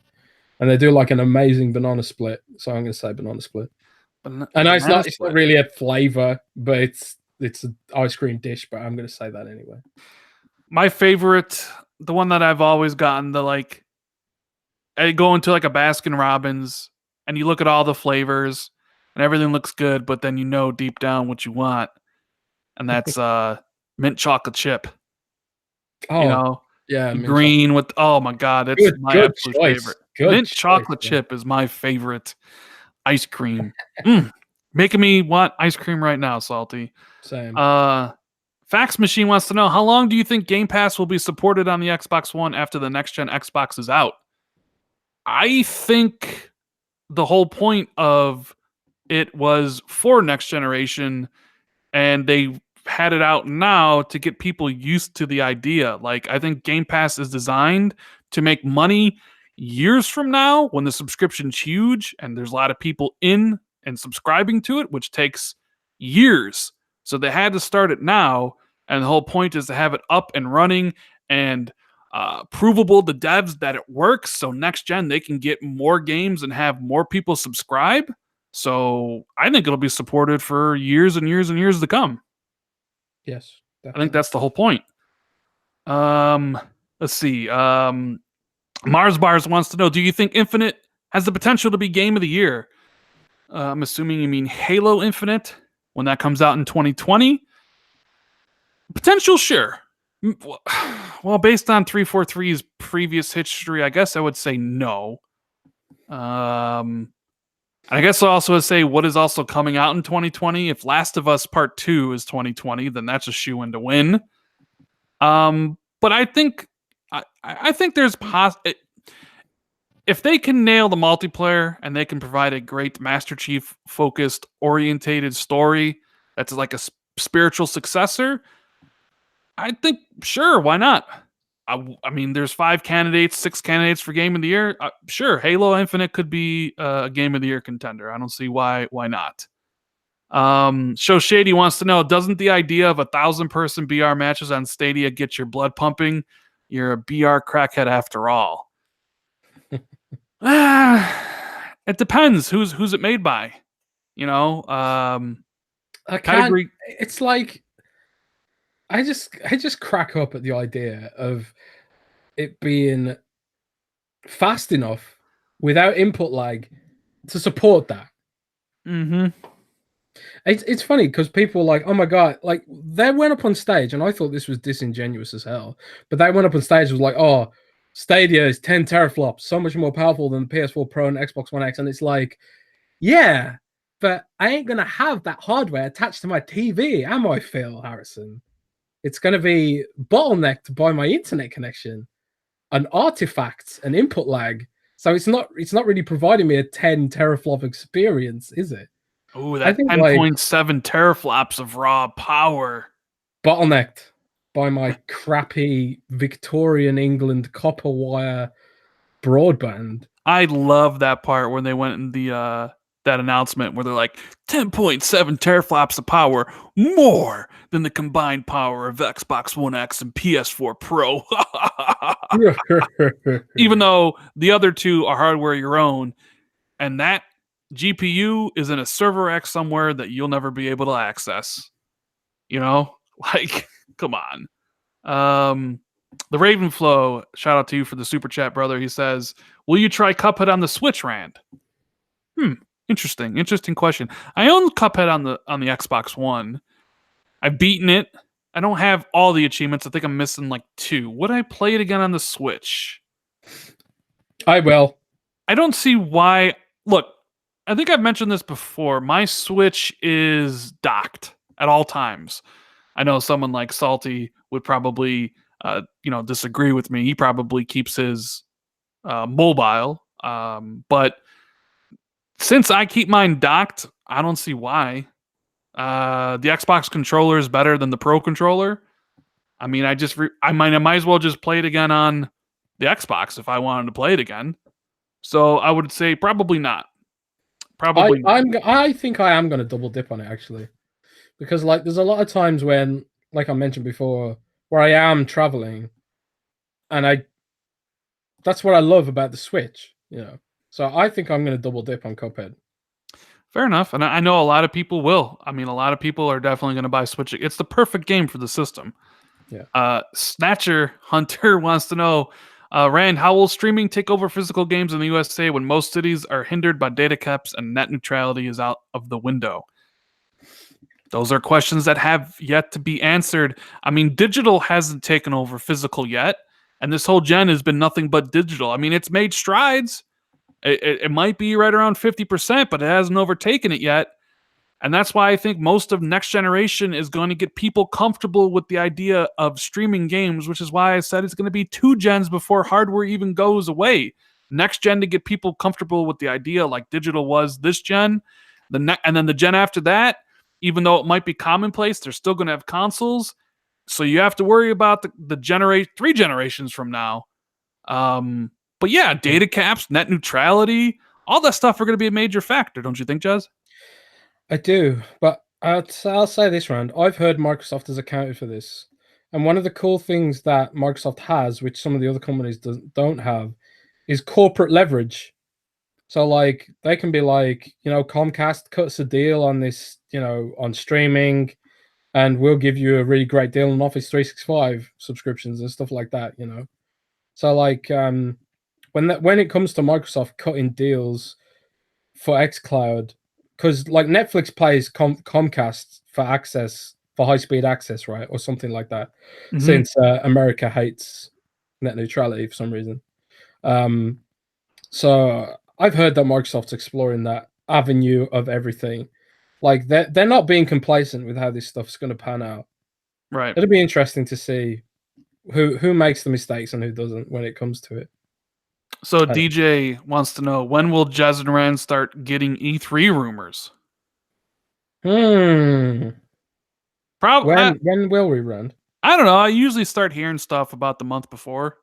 and they do like an amazing banana split. So I'm gonna say banana split. I know it's not really a flavor, but it's an ice cream dish. But I'm gonna say that anyway. My favorite, the one that I've always gotten, I go into a Baskin Robbins and you look at all the flavors and everything looks good, but then deep down what you want, and that's mint chocolate chip. Oh, yeah, green with oh my god, that's my absolute favorite. Mint chocolate chip is my favorite ice cream. Making me want ice cream right now, Salty. Same. Fax Machine wants to know, how long do you think Game Pass will be supported on the Xbox One after the next gen Xbox is out? I think the whole point of it was for next generation, and they had it out now to get people used to the idea. Like, I think Game Pass is designed to make money years from now when the subscription's huge and there's a lot of people in and subscribing to it, which takes years. So they had to start it now, and the whole point is to have it up and running and provable to devs that it works. So next gen they can get more games and have more people subscribe. So I think it'll be supported for years and years and years to come. Yes, I think definitely. that's the whole point. Let's see. Mars Bars wants to know: do you think Infinite has the potential to be Game of the Year? I'm assuming you mean Halo Infinite when that comes out in 2020. Potential, sure. Well, based on 343's previous history, I guess I would say no. I guess I'll also say what is also coming out in 2020. If Last of Us Part 2 is 2020, then that's a shoe-in to win. But I think there's if they can nail the multiplayer and they can provide a great Master Chief focused, orientated story that's like a spiritual successor, I think sure, why not? I mean, there's 6 candidates for Game of the Year. Sure, Halo Infinite could be a Game of the Year contender. I don't see why not. Show Shady wants to know: doesn't the idea of 1,000-person BR matches on Stadia get your blood pumping? You're a BR crackhead after all. It depends who's it made by. You know, I can't. Agree. It's like I just crack up at the idea of it being fast enough without input lag to support that. Mm-hmm. It's funny because people are like, oh my god, like they went up on stage, and I thought this was disingenuous as hell. But they went up on stage and was like, oh, Stadia is 10 teraflops, so much more powerful than the PS4 Pro and Xbox One X. And it's like, yeah, but I ain't gonna have that hardware attached to my TV, am I, Phil Harrison? It's gonna be bottlenecked by my internet connection and artifacts and input lag. So it's not really providing me a 10 teraflop experience, is it? Oh, that 10.7 teraflops of raw power. Bottlenecked by my crappy Victorian England copper wire broadband. I love that part when they went in the that announcement where they're like 10.7 teraflops of power, more than the combined power of Xbox One X and PS4 Pro. Even though the other two are hardware your own, and that GPU is in a server X somewhere that you'll never be able to access. You know, like, come on. The Ravenflow, shout out to you for the super chat, brother. He says, will you try Cuphead on the Switch, Rand? Interesting question. I own Cuphead on the Xbox One. I've beaten it. I don't have all the achievements. I think I'm missing like 2. Would I play it again on the Switch? I will. I don't see why. Look, I think I've mentioned this before. My Switch is docked at all times. I know someone like Salty would probably, disagree with me. He probably keeps his mobile. But since I keep mine docked, I don't see why. The Xbox controller is better than the Pro controller. I mean, I might as well just play it again on the Xbox if I wanted to play it again. So I would say probably not. Probably. I think I am going to double dip on it actually, because like there's a lot of times when, like I mentioned before, where I am traveling, and that's what I love about the Switch, you know. So I think I'm going to double dip on Cuphead. Fair enough, and I know a lot of people will. I mean, a lot of people are definitely going to buy Switch. It's the perfect game for the system. Yeah. Snatcher Hunter wants to know, Rand, how will streaming take over physical games in the USA when most cities are hindered by data caps and net neutrality is out of the window? Those are questions that have yet to be answered. I mean, digital hasn't taken over physical yet, and this whole gen has been nothing but digital. I mean, it's made strides. It might be right around 50%, but it hasn't overtaken it yet. And that's why I think most of next generation is going to get people comfortable with the idea of streaming games, which is why I said it's going to be 2 gens before hardware even goes away. next gen to get people comfortable with the idea like digital was this gen. And then the gen after that, even though it might be commonplace, they're still going to have consoles. So you have to worry about the 3 generations from now. But yeah, data caps, net neutrality, all that stuff are going to be a major factor, don't you think, Jez? I do, but I'll say this round. I've heard Microsoft has accounted for this, and one of the cool things that Microsoft has, which some of the other companies don't have, is corporate leverage. So like they can be like, Comcast cuts a deal on this, on streaming, and we'll give you a really great deal on Office 365 subscriptions and stuff like that. So like when it comes to Microsoft cutting deals for xCloud, because like Netflix pays Comcast for access, for high speed access, right, or something like that, since America hates net neutrality for some reason. So I've heard that Microsoft's exploring that avenue of everything. Like they're not being complacent with how this stuff's going to pan out. Right. It'll be interesting to see who makes the mistakes and who doesn't when it comes to it. So DJ wants to know, when will Jez and Rand start getting E3 rumors? Probably. When will we run? I don't know. I usually start hearing stuff about the month before.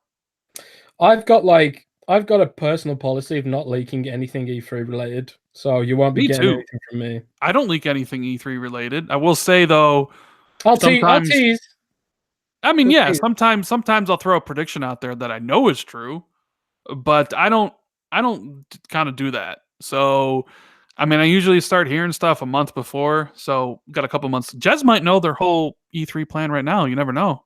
I've got a personal policy of not leaking anything E3 related, so you won't be Me getting too. anything from me. I don't leak anything E3 related. I will say though, I'll sometimes tease. I mean, We'll yeah, tease. sometimes I'll throw a prediction out there that I know is true, but I don't kind of do that. So, I mean, I usually start hearing stuff a month before, so got a couple months. Jez might know their whole E3 plan right now. You never know.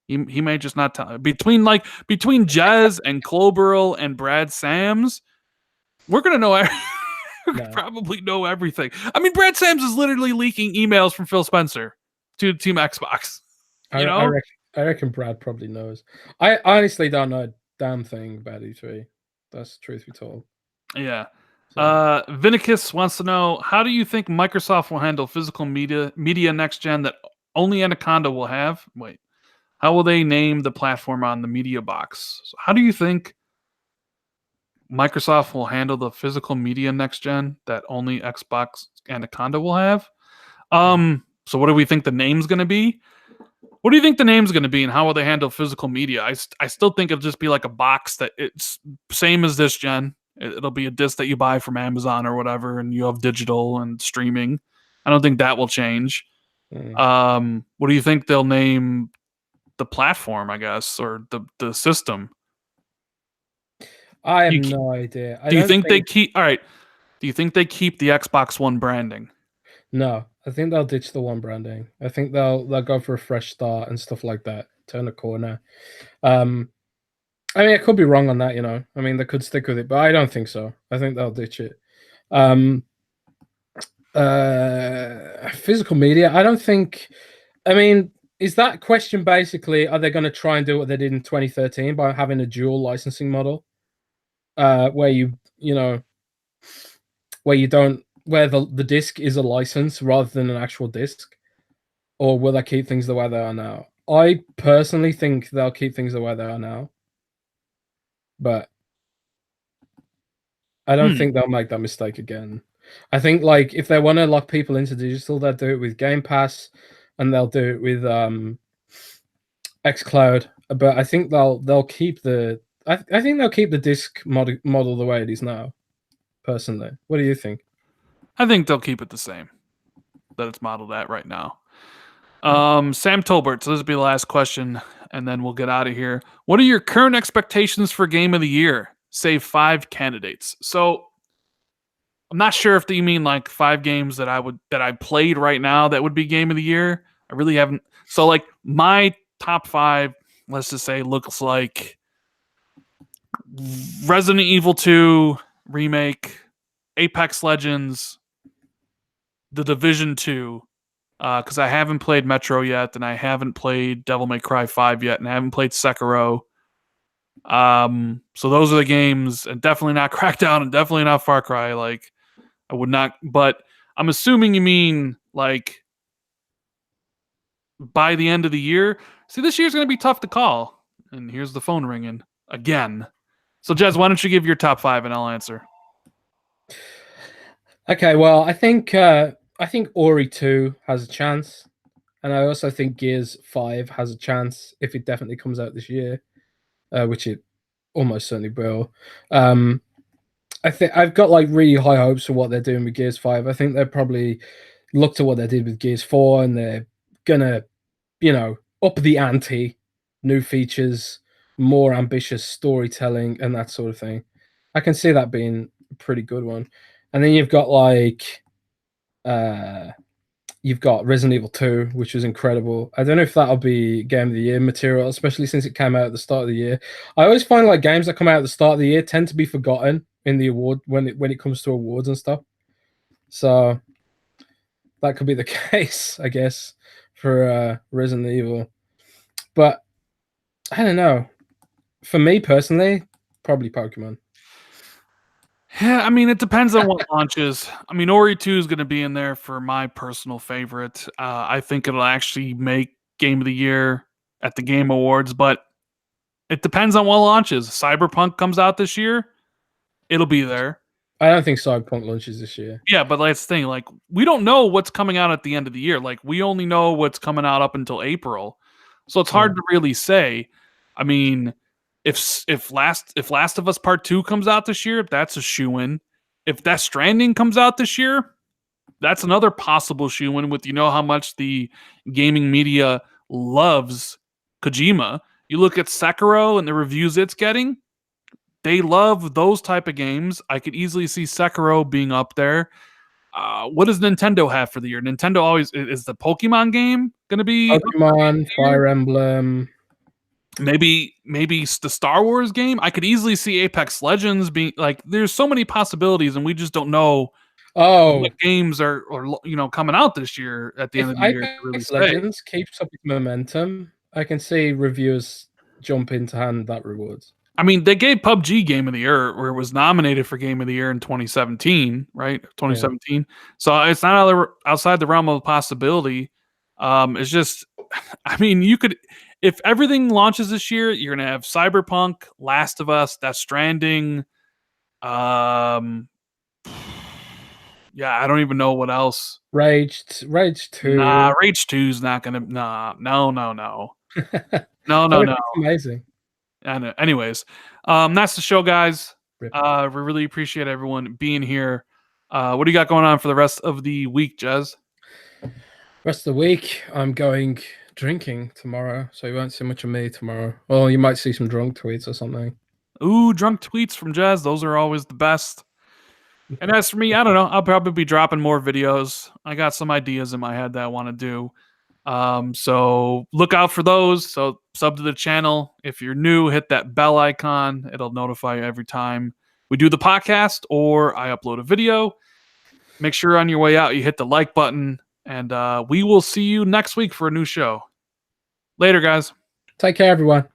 He may just not tell. Between Jez and Cloburl and Brad Sams, we're gonna know. Probably know everything. I mean, Brad Sams is literally leaking emails from Phil Spencer to Team Xbox. I reckon Brad probably knows. I honestly don't know a damn thing about E3. That's the truth be told. Yeah. Vinicus wants to know, how do you think Microsoft will handle physical media next gen that only Anaconda will have? Wait, how will they name the platform on the media box? So how do you think Microsoft will handle the physical media next gen that only Xbox Anaconda will have? So what do we think the name's going to be? What do you think the name's going to be, and how will they handle physical media? I still think it'll just be like a box that it's same as this gen. It'll be a disc that you buy from Amazon or whatever, and you have digital and streaming. I don't think that will change. What do you think they'll name the platform, I guess, or the system? I have no idea. Do you think they keep? All right. Do you think they keep the Xbox One branding? No, I think they'll ditch the One branding. I think they'll go for a fresh start and stuff like that. Turn a corner. I mean, I could be wrong on that. I mean, they could stick with it, but I don't think so. I think they'll ditch it. Physical media. I don't think. I mean, is that question basically? Are they going to try and do what they did in 2013 by having a dual licensing model, where where the disc is a license rather than an actual disc, or will they keep things the way they are now? I personally think they'll keep things the way they are now, but I don't think they'll make that mistake again. I think like if they want to lock people into digital, they'll do it with Game Pass, and they'll do it with Xcloud. But I think they'll keep the I think they'll keep the disc model the way it is now. Personally, what do you think? I think they'll keep it the same that it's modeled at right now. Sam Tolbert, so this will be the last question, and then we'll get out of here. What are your current expectations for Game of the Year? Say 5 candidates. So I'm not sure if you mean like 5 games that I played right now that would be Game of the Year. I really haven't. So like my top 5, let's just say, looks like Resident Evil 2 remake, Apex Legends, The Division 2, because I haven't played Metro yet, and I haven't played Devil May Cry 5 yet, and I haven't played Sekiro. So those are the games, and definitely not Crackdown, and definitely not Far Cry. Like, I would not, but I'm assuming you mean like by the end of the year. See, this year's going to be tough to call. And here's the phone ringing again. So, Jez, why don't you give your top 5 and I'll answer? Okay, well, I think Ori 2 has a chance, and I also think Gears 5 has a chance if it definitely comes out this year, which it almost certainly will. I think I've got like really high hopes for what they're doing with Gears 5. I think they're probably looked at what they did with Gears 4 and they're gonna, up the ante, new features, more ambitious storytelling, and that sort of thing. I can see that being a pretty good one. And then you've got you've got Resident Evil 2, which was incredible. I don't know if that'll be Game of the Year material, especially since it came out at the start of the year. I always find like games that come out at the start of the year tend to be forgotten in the award when it comes to awards and stuff. So that could be the case, I guess, for Resident Evil. But I don't know. For me personally, probably Pokemon. Yeah, I mean, it depends on what launches. I mean, Ori 2 is going to be in there for my personal favorite. I think it'll actually make Game of the Year at the Game Awards, but it depends on what launches. Cyberpunk comes out this year, it'll be there. I don't think Cyberpunk launches this year. Yeah, but that's the thing. Like, we don't know what's coming out at the end of the year. Like, we only know what's coming out up until April, so it's hard to really say. I mean, if Last of Us Part 2 comes out this year, that's a shoe-in. If Death Stranding comes out this year, that's another possible shoe-in. With how much the gaming media loves Kojima. You look at Sekiro and the reviews it's getting. They love those type of games. I could easily see Sekiro being up there. What does Nintendo have for the year? Nintendo always is the Pokemon game going to be Pokemon, Fire Emblem. Maybe the Star Wars game. I could easily see Apex Legends being like. There's so many possibilities, and we just don't know what games are coming out this year at the end of the year. To really Legends keeps up its momentum, I can see reviewers jump in to hand that rewards. I mean, they gave PUBG Game of the Year, where it was nominated for Game of the Year in 2017, right? 2017. Yeah. So it's not outside the realm of possibility. It's just, I mean, you could, if everything launches this year, you're gonna have Cyberpunk, Last of Us, Death Stranding. Yeah, I don't even know what else. Rage 2. Nah, Rage 2's not gonna. Nah, no. No. Amazing. I know. Anyways, that's the show, guys. We really appreciate everyone being here. What do you got going on for the rest of the week, Jez? Rest of the week, I'm going drinking tomorrow, so you won't see much of me tomorrow. Well, you might see some drunk tweets or something. Ooh, drunk tweets from Jez. Those are always the best. And as for me, I don't know. I'll probably be dropping more videos. I got some ideas in my head that I want to do. So look out for those. So sub to the channel. If you're new, hit that bell icon. It'll notify you every time we do the podcast or I upload a video. Make sure on your way out, you hit the like button, and we will see you next week for a new show. Later, guys. Take care, everyone.